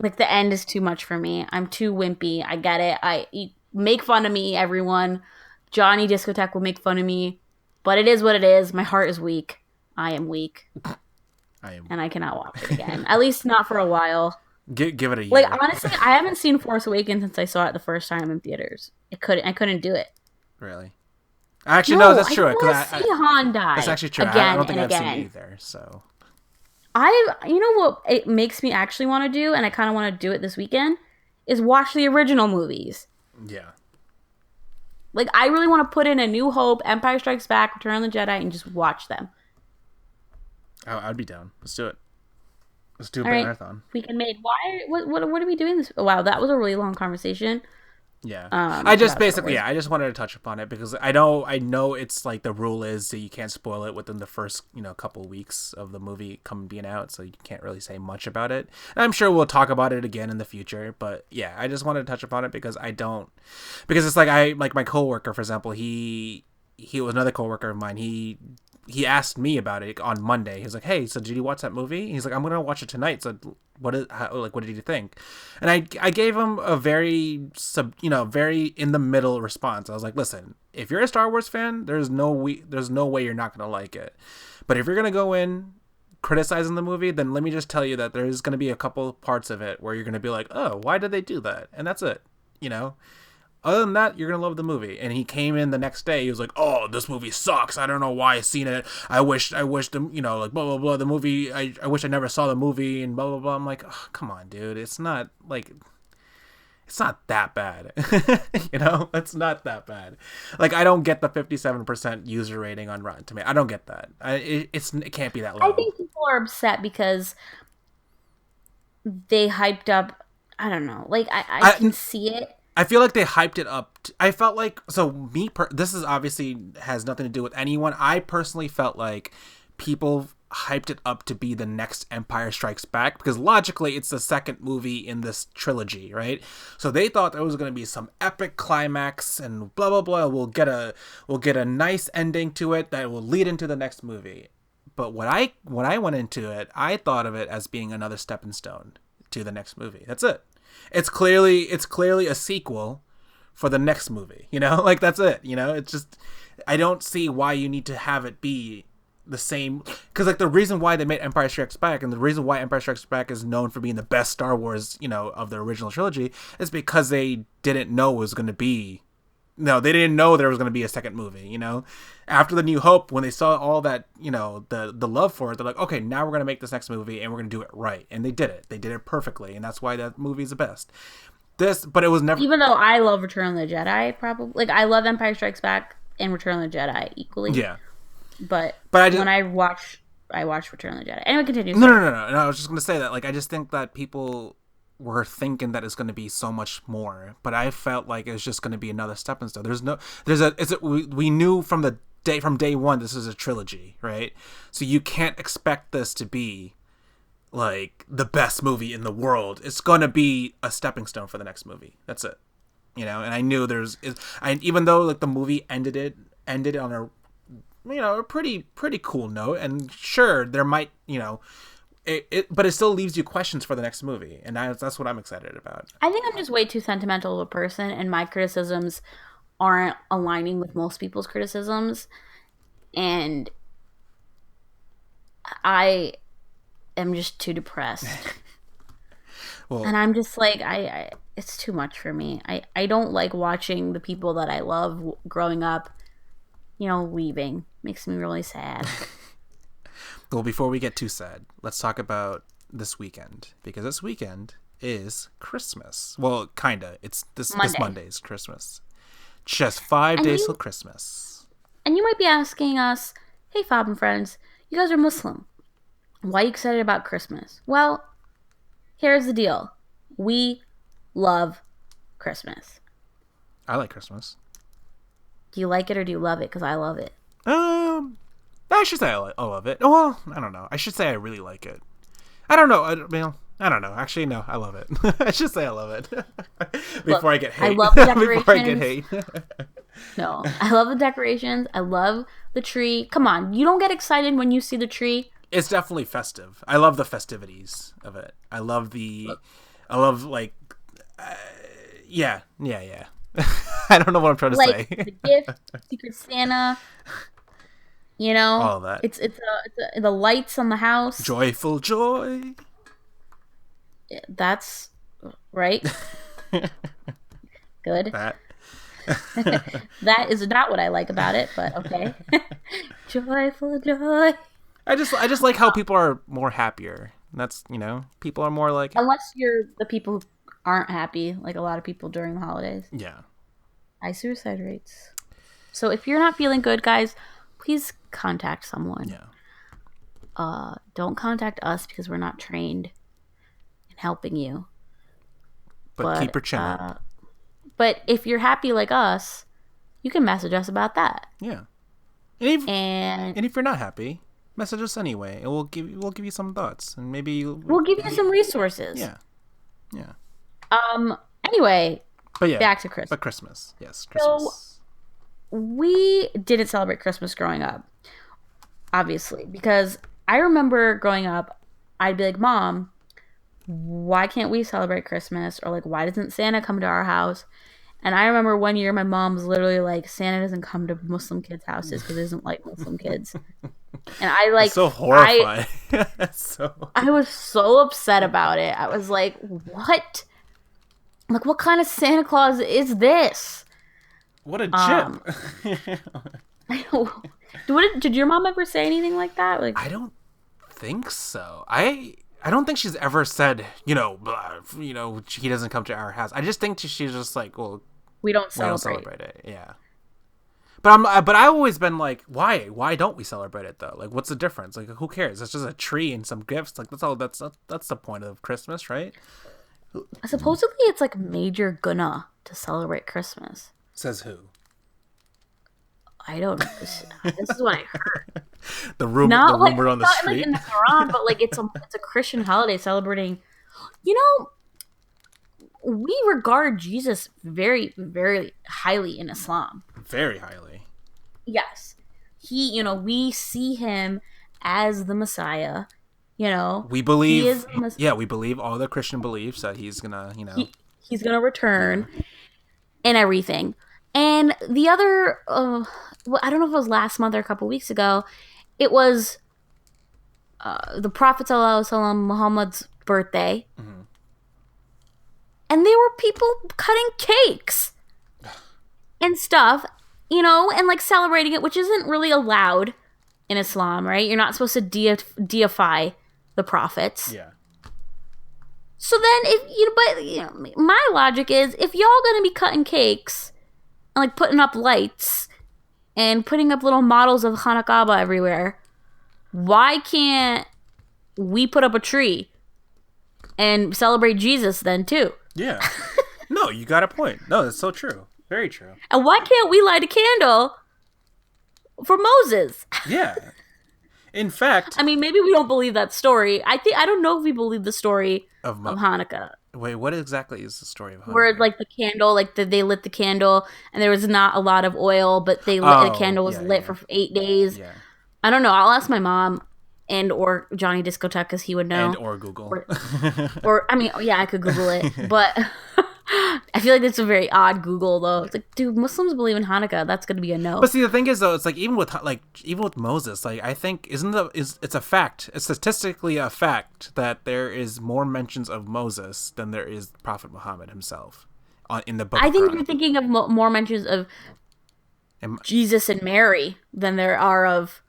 Like the end is too much for me. I'm too wimpy. I get it. Make fun of me, everyone. Johnny Discotheque will make fun of me, but it is what it is. My heart is weak. I am weak, I am. and I cannot watch it again. At least not for a while. Give it a Like year. honestly, I haven't seen Force Awakens since I saw it the first time in theaters. I couldn't do it. Really. Actually, no, No, that's I true. don't want to see Han die. That's actually true. Again I don't think and I've seen again. it either. So You know what it makes me actually want to do, and I kind of want to do it this weekend, is watch the original movies. yeah. Like, I really want to put in A New Hope, Empire Strikes Back, Return of the Jedi, and just watch them. I'd be down. Let's do it. Let's do a All right, marathon. weekend made. What are we doing this? Oh, wow, that was a really long conversation. Yeah. I just about Star basically, Wars. yeah, I just wanted to touch upon it because I know it's like the rule is that you can't spoil it within the first, couple weeks of the movie coming being out, so you can't really say much about it. And I'm sure we'll talk about it again in the future, but yeah, I just wanted to touch upon it because because it's like like my coworker, for example, he was another coworker of mine. He asked me about it on Monday. He's like, "Hey, so did you watch that movie?" He's like, "I'm gonna watch it tonight." So what did you think? And I gave him a very very in the middle response. I was like, "Listen, if you're a Star Wars fan, there's no way you're not gonna like it. But if you're gonna go in criticizing the movie, then let me just tell you that there's gonna be a couple parts of it where you're gonna be like, oh, why did they do that? And that's it, you know." Other than that, you're gonna love the movie. And he came in the next day. He was like, "Oh, this movie sucks. I don't know why I seen it. I wish the like blah blah blah. The movie. I wish I never saw the movie and blah blah blah." I'm like, oh, come on, dude. It's not that bad. It's not that bad. Like, I don't get the 57% user rating on Rotten Tomatoes. I don't get that. It can't be that I low. think people are upset because they hyped up. I don't know. Like I can see it. I feel like they hyped it up. I felt like, this is obviously has nothing to do with anyone. I personally felt like people hyped it up to be the next Empire Strikes Back because logically it's the second movie in this trilogy, right? So they thought there was going to be some epic climax and blah blah blah. We'll get a nice ending to it that will lead into the next movie. But when I went into it, I thought of it as being another stepping stone to the next movie. That's it. It's clearly a sequel for the next movie, like that's it, it's just, I don't see why you need to have it be the same, because like the reason why they made Empire Strikes Back and the reason why Empire Strikes Back is known for being the best Star Wars, of the original trilogy is because they didn't know it was going to be, no, they didn't know there was going to be a second movie, after the New Hope, when they saw all that, the love for it, they're like, okay, now we're going to make this next movie and we're going to do it right. And they did it perfectly. And that's why that movie is the best. But it was never, Even though I love Return of the Jedi, probably like I love Empire Strikes Back and Return of the Jedi equally. yeah. But When I watch Return of the Jedi. Anyway, continue. No. I was just going to say that, like, I just think that people were thinking that it's going to be so much more, but I felt like it was just going to be another stepping stone. We knew from day one, this is a trilogy, right? So you can't expect this to be like the best movie in the world. It's going to be a stepping stone for the next movie. That's it. And I knew even though like the movie ended on a pretty cool note, and sure there might, but it still leaves you questions for the next movie, and that's what I'm excited about. I think I'm just way too sentimental of a person, and my criticisms aren't aligning with most people's criticisms, and I am just too depressed. Well, and I'm just like, it's too much for me. I don't like watching the people that I love growing up, leaving. Makes me really sad. Well, before we get too sad, let's talk about this weekend, because this weekend is Christmas. Well, kinda. It's this Monday is Christmas. Just 5 days till Christmas. And you might be asking us, hey, Fob and friends, you guys are Muslim. Why are you excited about Christmas? Well, here's the deal. We love Christmas. I like Christmas. Do you like it or do you love it? Because I love it. I should say I love it. Well, I don't know. I should say I really like it. I don't know. I don't know. Actually, no, I love it. I should say I love it. Before I get hate. I love the decorations. Before I get hate. No, I love the decorations. I love the tree. Come on, you don't get excited when you see the tree? It's definitely festive. I love the festivities of it. I love like, yeah. I don't know what I'm trying to say. The gift, Secret Santa. All of that. It's the lights on the house. Joyful joy. That's right. Good. That is not what I like about it, but okay. Joyful joy. I just like how people are more happier. That's, people are more like, unless you're the people who aren't happy, like a lot of people during the holidays. Yeah. High suicide rates. So if you're not feeling good, guys, please contact someone. Yeah. Don't contact us because we're not trained in helping you. But keep your chin up. But if you're happy like us, you can message us about that. Yeah. And And if you're not happy, message us anyway, and we'll give you some thoughts, and maybe we'll give you some resources. Yeah. Yeah. Anyway, But yeah, back to Christmas. But Christmas, yes, Christmas. So we didn't celebrate Christmas growing up, obviously, because I remember growing up, I'd be like, Mom, why can't we celebrate Christmas? Or like, why doesn't Santa come to our house? And I remember one year my mom was literally like, Santa doesn't come to Muslim kids' houses because he doesn't like Muslim kids. And I like, it's so horrifying. I was so upset about it. I was like, what? Like, what kind of Santa Claus is this? What a chip. Did your mom ever say anything like that? Like, I don't think so. I don't think she's ever said, he doesn't come to our house. I just think she's just like, well, we don't celebrate it. Yeah. But I've always been like, why? Why don't we celebrate it though? Like, what's the difference? Like, who cares? It's just a tree and some gifts. Like, that's all. That's the point of Christmas, right? Supposedly, it's like major guna to celebrate Christmas. Says who? I don't know. This is what I heard. the rumor on the street. Like in the Quran, but like it's a Christian holiday celebrating. We regard Jesus very, very highly in Islam. Very highly. Yes. We see him as the Messiah. We believe. We believe all the Christian beliefs that he's gonna, he's gonna return and everything. And the other, I don't know if it was last month or a couple weeks ago, it was the Prophet ﷺ, Muhammad's birthday. Mm-hmm. And there were people cutting cakes and stuff, and like celebrating it, which isn't really allowed in Islam, right? You're not supposed to deify the prophets. Yeah. So then, my logic is, if y'all gonna be cutting cakes and like putting up lights and putting up little models of Hanukkah everywhere, why can't we put up a tree and celebrate Jesus then too? Yeah. No, you got a point. No, that's so true. Very true. And why can't we light a candle for Moses? Yeah. In fact, I mean, maybe we don't believe that story. I don't know if we believe the story of Hanukkah. Wait, what exactly is the story of Hanukkah? Where like the candle, like they lit the candle, and there was not a lot of oil, but the candle was lit for 8 days. Yeah. I don't know. I'll ask my mom or Johnny Discotheque because he would know. Or Google. I could Google it, but I feel like it's a very odd Google though. It's like, dude, Muslims believe in Hanukkah. That's gonna be a no. But see, the thing is though, it's like even with Moses, like I think it's a fact. It's statistically a fact that there is more mentions of Moses than there is Prophet Muhammad himself in the book. I think you're thinking of more mentions of Jesus and Mary than there are of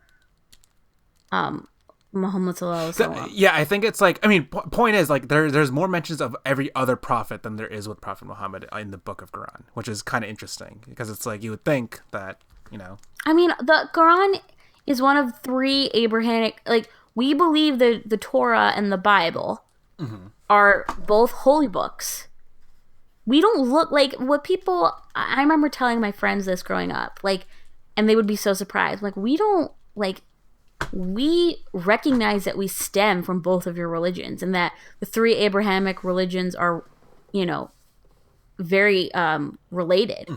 Muhammad sallallahu alaihi wasallam. Yeah, I think it's like, I mean, point is like there's more mentions of every other prophet than there is with Prophet Muhammad in the book of Quran, which is kind of interesting because it's like you would think that, I mean, the Quran is one of 3 Abrahamic, like we believe the Torah and the Bible are both holy books. We don't look like what people, I remember telling my friends this growing up, like, and they would be so surprised. Like, we recognize that we stem from both of your religions and that the 3 Abrahamic religions are, very related,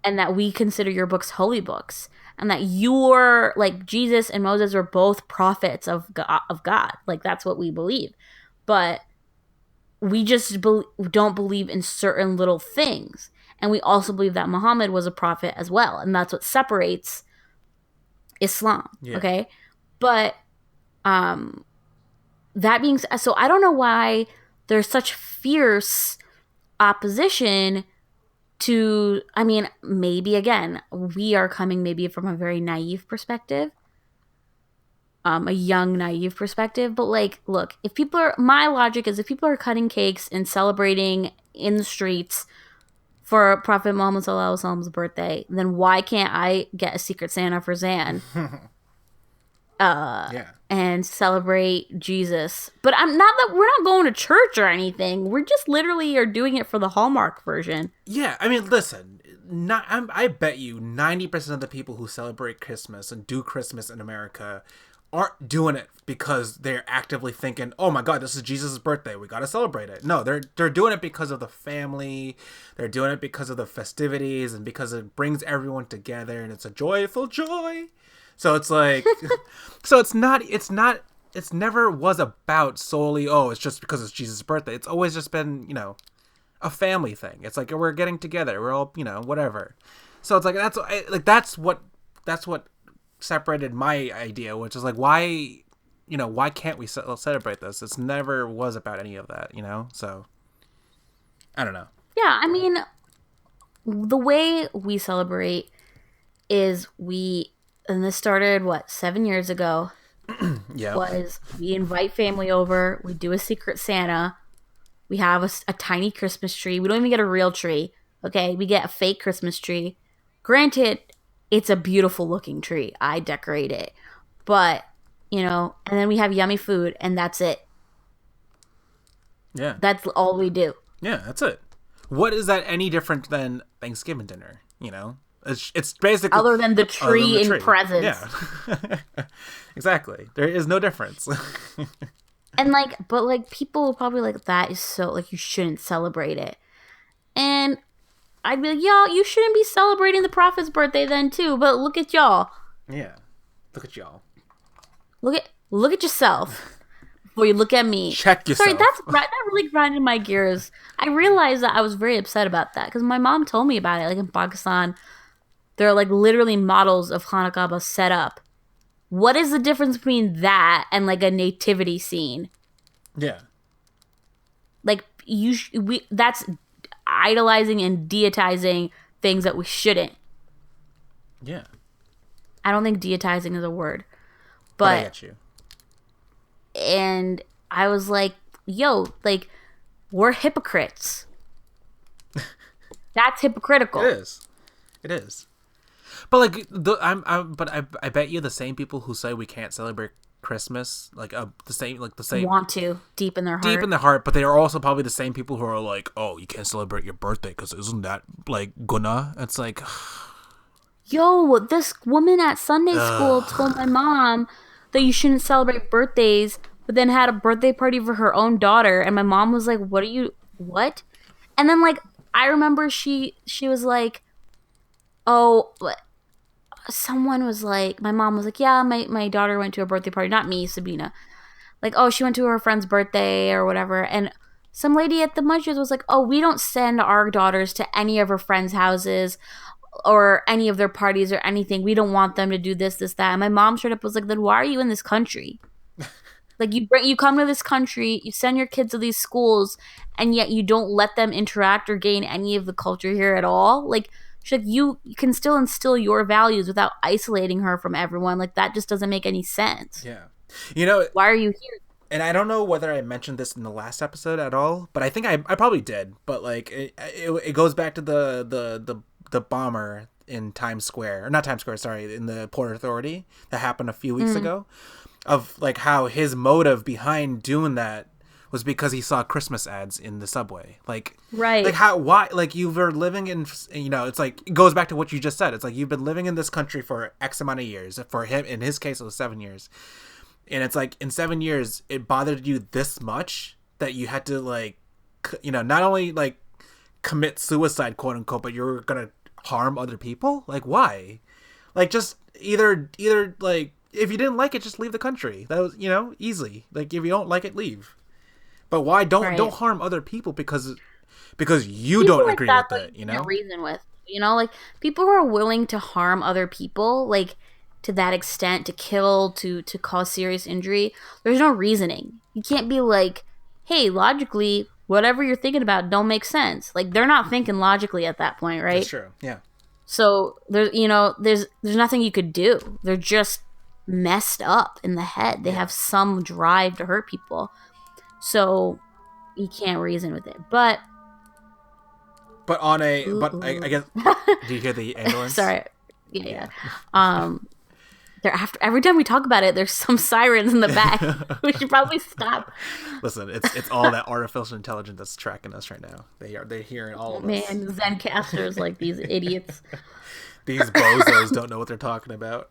and that we consider your books holy books, and that you're like Jesus and Moses were both prophets of God. Like, that's what we believe. But we just don't believe in certain little things. And we also believe that Muhammad was a prophet as well. And that's what separates Islam. Yeah. Okay. But that being said, so I don't know why there's such fierce opposition to, I mean, maybe again, we are coming maybe from a very naive perspective, a young naive perspective. But like, look, my logic is if people are cutting cakes and celebrating in the streets for Prophet Muhammad Sallallahu Alaihi Wasallam's birthday, then why can't I get a Secret Santa for Zan? uh Yeah. and celebrate Jesus. But I'm not that we're not going to church or anything. We're just literally are doing it for the Hallmark version. Yeah, I mean, listen, I bet you 90% of the people who celebrate Christmas and do Christmas in America aren't doing it because they're actively thinking, "Oh my God, this is Jesus' birthday. We got to celebrate it." No, they're doing it because of the family. They're doing it because of the festivities and because it brings everyone together and it's a joyful joy. So it's like, so it's never was about solely, oh, it's just because it's Jesus' birthday. It's always just been, a family thing. It's like we're getting together. We're all, whatever. So it's like that's what separated my idea, which is like why can't we celebrate this? It's never was about any of that, So I don't know. Yeah, I mean, the way we celebrate is and this started, 7 years ago, Yeah. was we invite family over, we do a secret Santa, we have a tiny Christmas tree. We don't even get a real tree, okay? We get a fake Christmas tree. Granted, it's a beautiful looking tree. I decorate it. But, and then we have yummy food, and that's it. Yeah. That's all we do. Yeah, that's it. What is that any different than Thanksgiving dinner? It's basically Other than the tree and presents. Yeah. Exactly. There is no difference. And but people will probably that is so you shouldn't celebrate it. And I'd be like, y'all, you shouldn't be celebrating the prophet's birthday then too. But look at y'all. Yeah. Look at y'all. Look at yourself before you look at me. Check yourself. Sorry, that really grinded my gears. I realized that I was very upset about that because my mom told me about it. In Pakistan, there are literally models of Hanukkah set up. What is the difference between that and a nativity scene? Yeah. That's idolizing and deitizing things that we shouldn't. Yeah. I don't think deitizing is a word. But I get you. And I was like, yo, we're hypocrites. That's hypocritical. It is. But I bet you the same people who say we can't celebrate Christmas, the same want to deep in their heart, but they are also probably the same people who are like, oh, you can't celebrate your birthday because isn't that gonna? It's like, yo, this woman at Sunday school told my mom that you shouldn't celebrate birthdays, but then had a birthday party for her own daughter, and my mom was like, what? And then I remember she was like, oh, someone was like, my mom was like, yeah, my daughter went to a birthday party, not me, Sabina. Oh, she went to her friend's birthday or whatever. And some lady at the masjid was like, oh, we don't send our daughters to any of her friends' houses or any of their parties or anything. We don't want them to do this, that. And my mom straight up was like, then why are you in this country? You come to this country, you send your kids to these schools, and yet you don't let them interact or gain any of the culture here at all. She's like, you can still instill your values without isolating her from everyone. That just doesn't make any sense. Yeah. Why are you here? And I don't know whether I mentioned this in the last episode at all, but I think I probably did. But it goes back to the bomber in Times Square, or not Times Square, sorry, in the Port Authority that happened a few weeks ago, of how his motive behind doing that was because he saw Christmas ads in the subway. Right. Why you were living in, it's it goes back to what you just said. It's you've been living in this country for X amount of years. For him, in his case, it was 7 years. And it's in 7 years, it bothered you this much that you had to not only commit suicide, quote unquote, but you're going to harm other people. Why? Just either if you didn't like it, just leave the country. That was, easy. If you don't like it, leave. But why don't harm other people because you people don't agree with it, can't reason with, people who are willing to harm other people, to that extent, to kill, to cause serious injury, there's no reasoning. You can't be hey, logically, whatever you're thinking about don't make sense. They're not thinking logically at that point, right? That's true. Yeah. So there's nothing you could do. They're just messed up in the head. They have some drive to hurt people. So you can't reason with it. But I guess, do you hear the ambulance? Sorry. Yeah. every time we talk about it, there's some sirens in the back. We should probably stop. Listen, it's all that artificial intelligence that's tracking us right now. They're hearing all of us. Man, Zencasters like these idiots. These bozos don't know what they're talking about.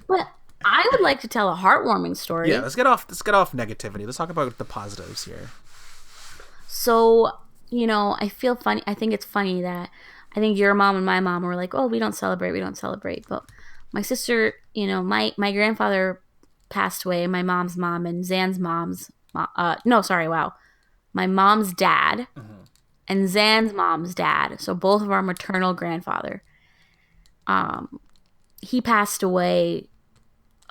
But I would like to tell a heartwarming story. Yeah, let's get off negativity. Let's talk about the positives here. So, I feel funny. I think it's funny that I think your mom and my mom were like, "Oh, we don't celebrate." But my sister, my grandfather passed away. My mom's mom and Zan's mom's my mom's dad and Zan's mom's dad. So both of our maternal grandfather. He passed away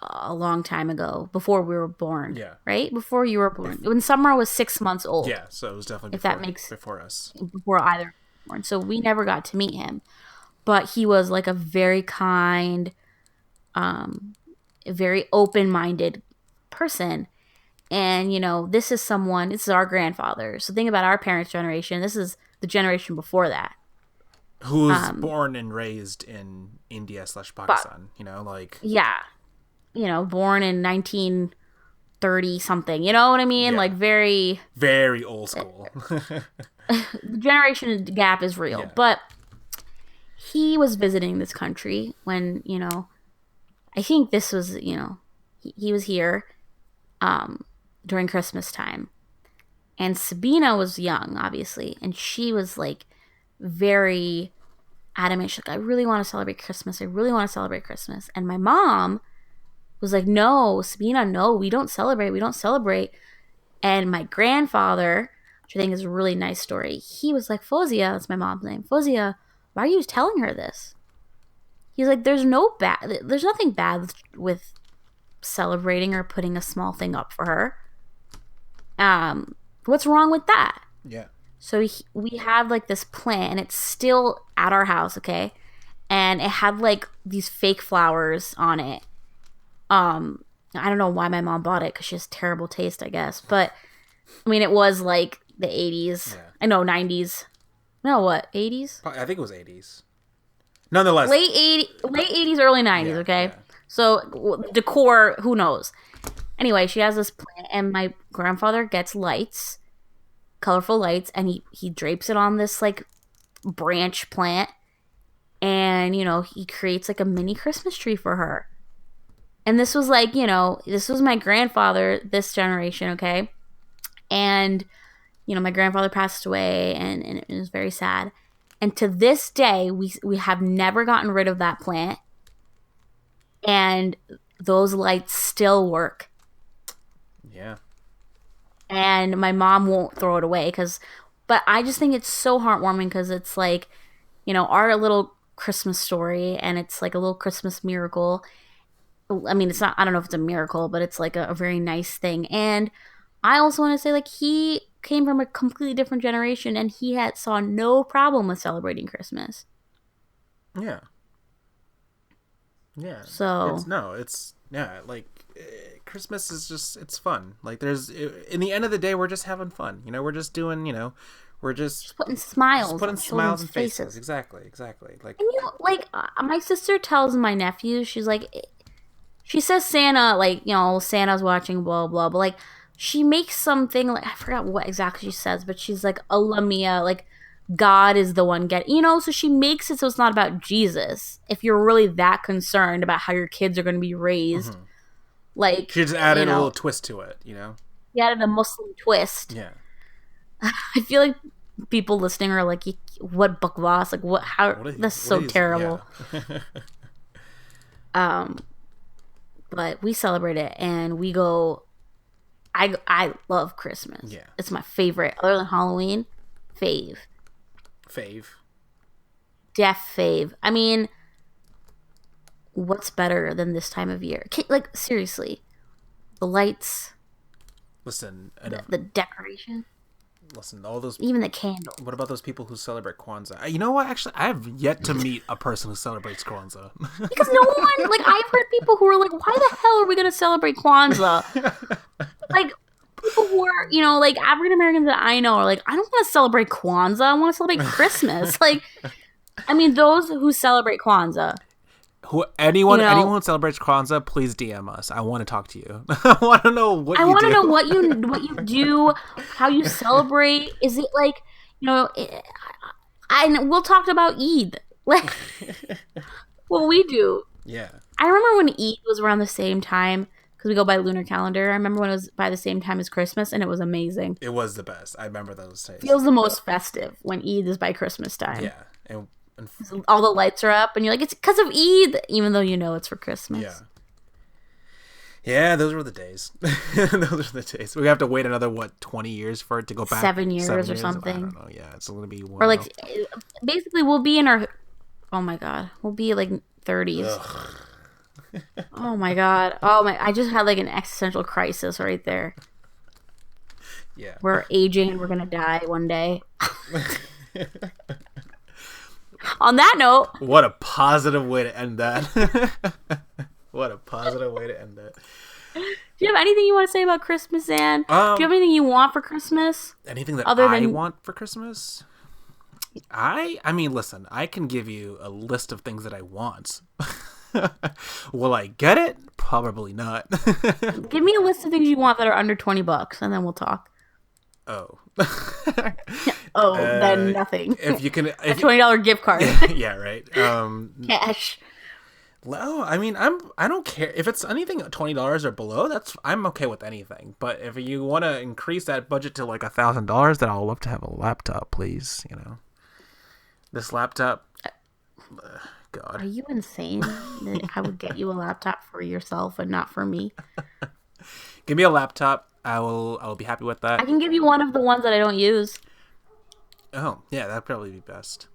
a long time ago, before we were born. Yeah. Right? Before you were born. When Summer was 6 months old. Yeah, so it was definitely before us. Before either born. So we never got to meet him. But he was like a very kind, very open-minded person. And, this is our grandfather. So think about our parents' generation. This is the generation before that. Who was born and raised in India / Pakistan, Yeah. Born in 1930 something. You know what I mean? Yeah. Like very... Very old school. The generation gap is real. Yeah. But he was visiting this country when, I think this was, he was here during Christmas time. And Sabina was young, obviously. And she was like very adamant. She's like, I really want to celebrate Christmas. And my mom was like, no, Sabina, no, we don't celebrate. And my grandfather, which I think is a really nice story, he was like, Fozia, that's my mom's name, Fozia, why are you telling her this? He's like, there's nothing bad with celebrating or putting a small thing up for her. What's wrong with that? Yeah. So we had like this plant, and it's still at our house, okay? And it had like these fake flowers on it. I don't know why my mom bought it, because she has terrible taste, I guess. But I mean, it was like the 80s. Yeah. I know, 90s. No, what? 80s? I think it was 80s. Nonetheless. Late 80s, early 90s, yeah, okay? Yeah. So decor, who knows? Anyway, she has this plant, and my grandfather gets lights, colorful lights, and he drapes it on this like branch plant, and he creates like a mini Christmas tree for her. And this was like, this was my grandfather, this generation, okay? And my grandfather passed away, and it was very sad. And to this day, we have never gotten rid of that plant, and those lights still work. Yeah. And my mom won't throw it away, but I just think it's so heartwarming, because it's like, our little Christmas story, and it's like a little Christmas miracle. I mean, it's not, I don't know if it's a miracle, but it's like a very nice thing. And I also want to say, like, he came from a completely different generation, and he saw no problem with celebrating Christmas. Yeah. Yeah. So Christmas is just, it's fun. Like, in the end of the day, we're just having fun. We're just doing, we're just putting smiles in faces. Exactly. Like, and my sister tells my nephews, she's like, she says Santa, like, Santa's watching, blah, blah, but like, she makes something, like, I forgot what exactly she says, but she's like, Lamia, like, God is the one so she makes it so it's not about Jesus. If you're really that concerned about how your kids are going to be raised, mm-hmm. Like, she just added a little twist to it, She added a Muslim twist. Yeah. I feel like people listening are like, what bakwas? Like, that's so terrible. Yeah. But we celebrate it, and we go. I love Christmas. Yeah, it's my favorite, other than Halloween. Fave. Def fave. I mean, what's better than this time of year? Like, seriously, the lights. Listen, the decoration. Listen, all those, even the candle. What about those people who celebrate Kwanzaa? You know what? Actually, I have yet to meet a person who celebrates Kwanzaa. Because no one, like, I've heard people who are like, why the hell are we going to celebrate Kwanzaa? Like, people who are, like, African Americans that I know are like, I don't want to celebrate Kwanzaa. I want to celebrate Christmas. Like, I mean, those who celebrate Kwanzaa. Anyone You know, anyone who celebrates Kwanzaa, please DM us. I want to talk to you. I want to know what I you want to do. know what you do, how you celebrate. Is it like, you know, we'll talk about Eid, like what we do. Yeah, I remember when Eid was around the same time because we go by lunar calendar. I remember when it was by the same time as Christmas, and it was amazing. it was the best. I remember those days. Feels the most festive when Eid is by Christmas time. Yeah, and All the lights are up, and you're like, it's because of Eid, even though you know it's for Christmas. yeah. Yeah, those were the days. Those were the days. We have to wait another 20 years for it to go back. 7 years or something. I don't know. Yeah, it's gonna be one. Or like, basically, we'll be in our. Oh my god, we'll be like 30s. Oh my god. Oh my! I just had like an existential crisis right there. Yeah. We're aging and we're gonna die one day. On that note, what a positive way to end that. What a positive way to end that. do you have anything you want to say about Christmas, Anne? Do you have anything you want for Christmas? Anything that I want for Christmas? I mean, listen, I can give you a list of things that I want. Will I get it? Probably not. Give me a list of things you want that are under $20, and then we'll talk. Oh. Then nothing. If you can, a $20 gift card. Yeah, right. Cash. Well, I mean, I don't care if it's anything $20 or below. I'm okay with anything. But if you want to increase that budget to like $1,000, then I'll love to have a laptop, please. You know, this laptop. God, are you insane? That I would get you a laptop for yourself and not for me. Give me a laptop. I will be happy with that. I can give you one of the ones that I don't use. Oh, yeah, that'd probably be best.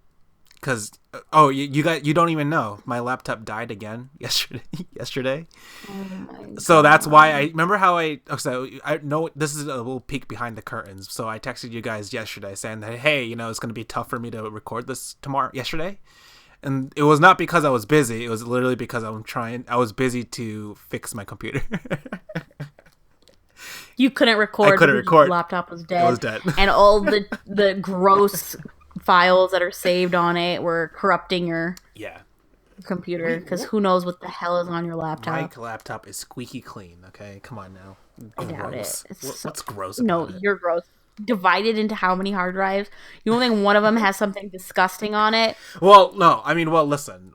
Because you don't even know, my laptop died again yesterday. Oh my God. So that's why I remember how I know this is a little peek behind the curtains. So I texted you guys yesterday saying that, hey, you know, it's going to be tough for me to record this yesterday. And it was not because I was busy. It was literally because I was busy to fix my computer. You couldn't record. I couldn't record. Your laptop was dead. It was dead. And all the gross files that are saved on it were corrupting your computer, because who knows what the hell is on your laptop. My laptop is squeaky clean, okay? Come on now. I doubt it. What's gross about it? You're gross. Divided into how many hard drives? You don't think one of them has something disgusting on it? Well, no. I mean, well, listen.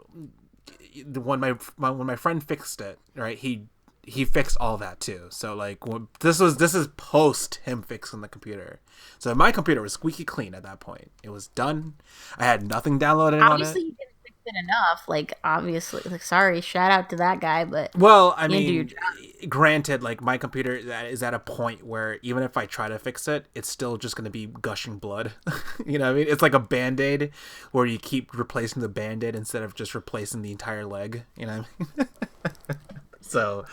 When my friend fixed it, right? He fixed all that too. So like, this is post him fixing the computer. So my computer was squeaky clean at that point. It was done. I had nothing downloaded on it. Obviously, you didn't fix it enough. Like, obviously, like, sorry, shout out to that guy, but well, I mean, granted, like my computer is at a point where even if I try to fix it, it's still just going to be gushing blood. You know what I mean? It's like a Band-Aid where you keep replacing the Band-Aid instead of just replacing the entire leg. You know what I mean? So,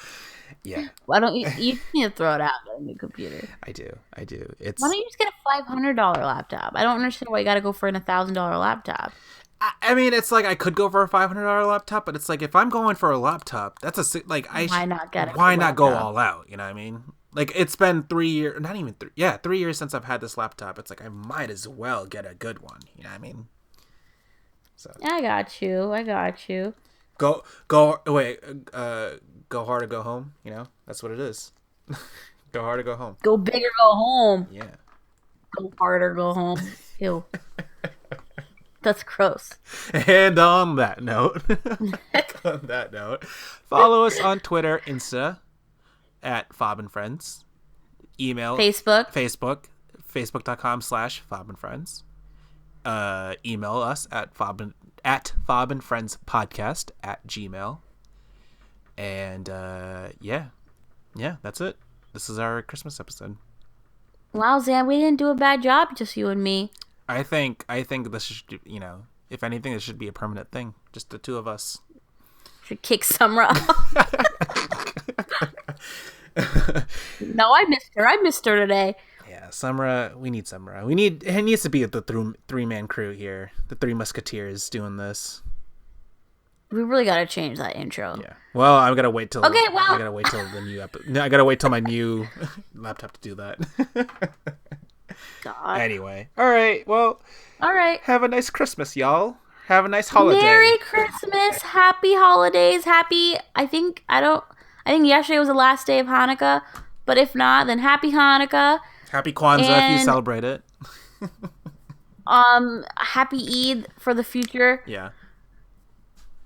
yeah. Why don't you need to throw it out on the computer? I do. Why don't you just get a $500 laptop? I don't understand why you got to go for a $1,000 laptop. I mean, it's like I could go for a $500 laptop, but it's like if I'm going for a laptop, that's why not get it? Why not go all out? You know what I mean? Like, it's been 3 years, not even 3. Yeah, 3 years since I've had this laptop. It's like I might as well get a good one. You know what I mean? So I got you. Go hard or go home. You know, that's what it is. Go hard or go home. Go big or go home. Yeah. Go hard or go home. Ew. That's gross. And on that note, follow us on Twitter, Insta, at Fob and Friends. Email Facebook.com/FobandFriends. Email us at fobandfriendspodcast@gmail. And yeah, that's it. This is our Christmas episode. Wow, Zan, we didn't do a bad job, just you and me. I think this should, you know, if anything, this should be a permanent thing. Just the two of us. Should kick Summer off. No, I missed her today. Yeah, Sumra. We need Sumra. It needs to be the three-man crew here. The Three Musketeers doing this. We really gotta change that intro. Yeah. Well, I gotta wait till. Okay. Well, I gotta wait till the new I gotta wait till my new laptop to do that. God. Anyway. All right. Well. All right. Have a nice Christmas, y'all. Have a nice holiday. Merry Christmas, happy holidays, I think yesterday was the last day of Hanukkah, but if not, then happy Hanukkah. Happy Kwanzaa if you And celebrate it. happy Eid for the future. Yeah.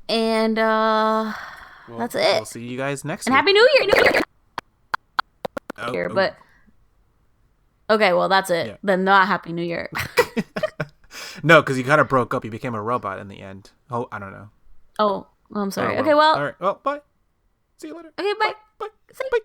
And that's it. We'll see you guys next And week. Happy New Year. Oh. But okay, well that's it. Yeah. Then not Happy New Year. No, because you kind of broke up. You became a robot in the end. Oh, I don't know. Oh, I'm sorry. Oh, Okay, well. All right. Well, bye. See you later. Okay, bye. Bye. See- Bye.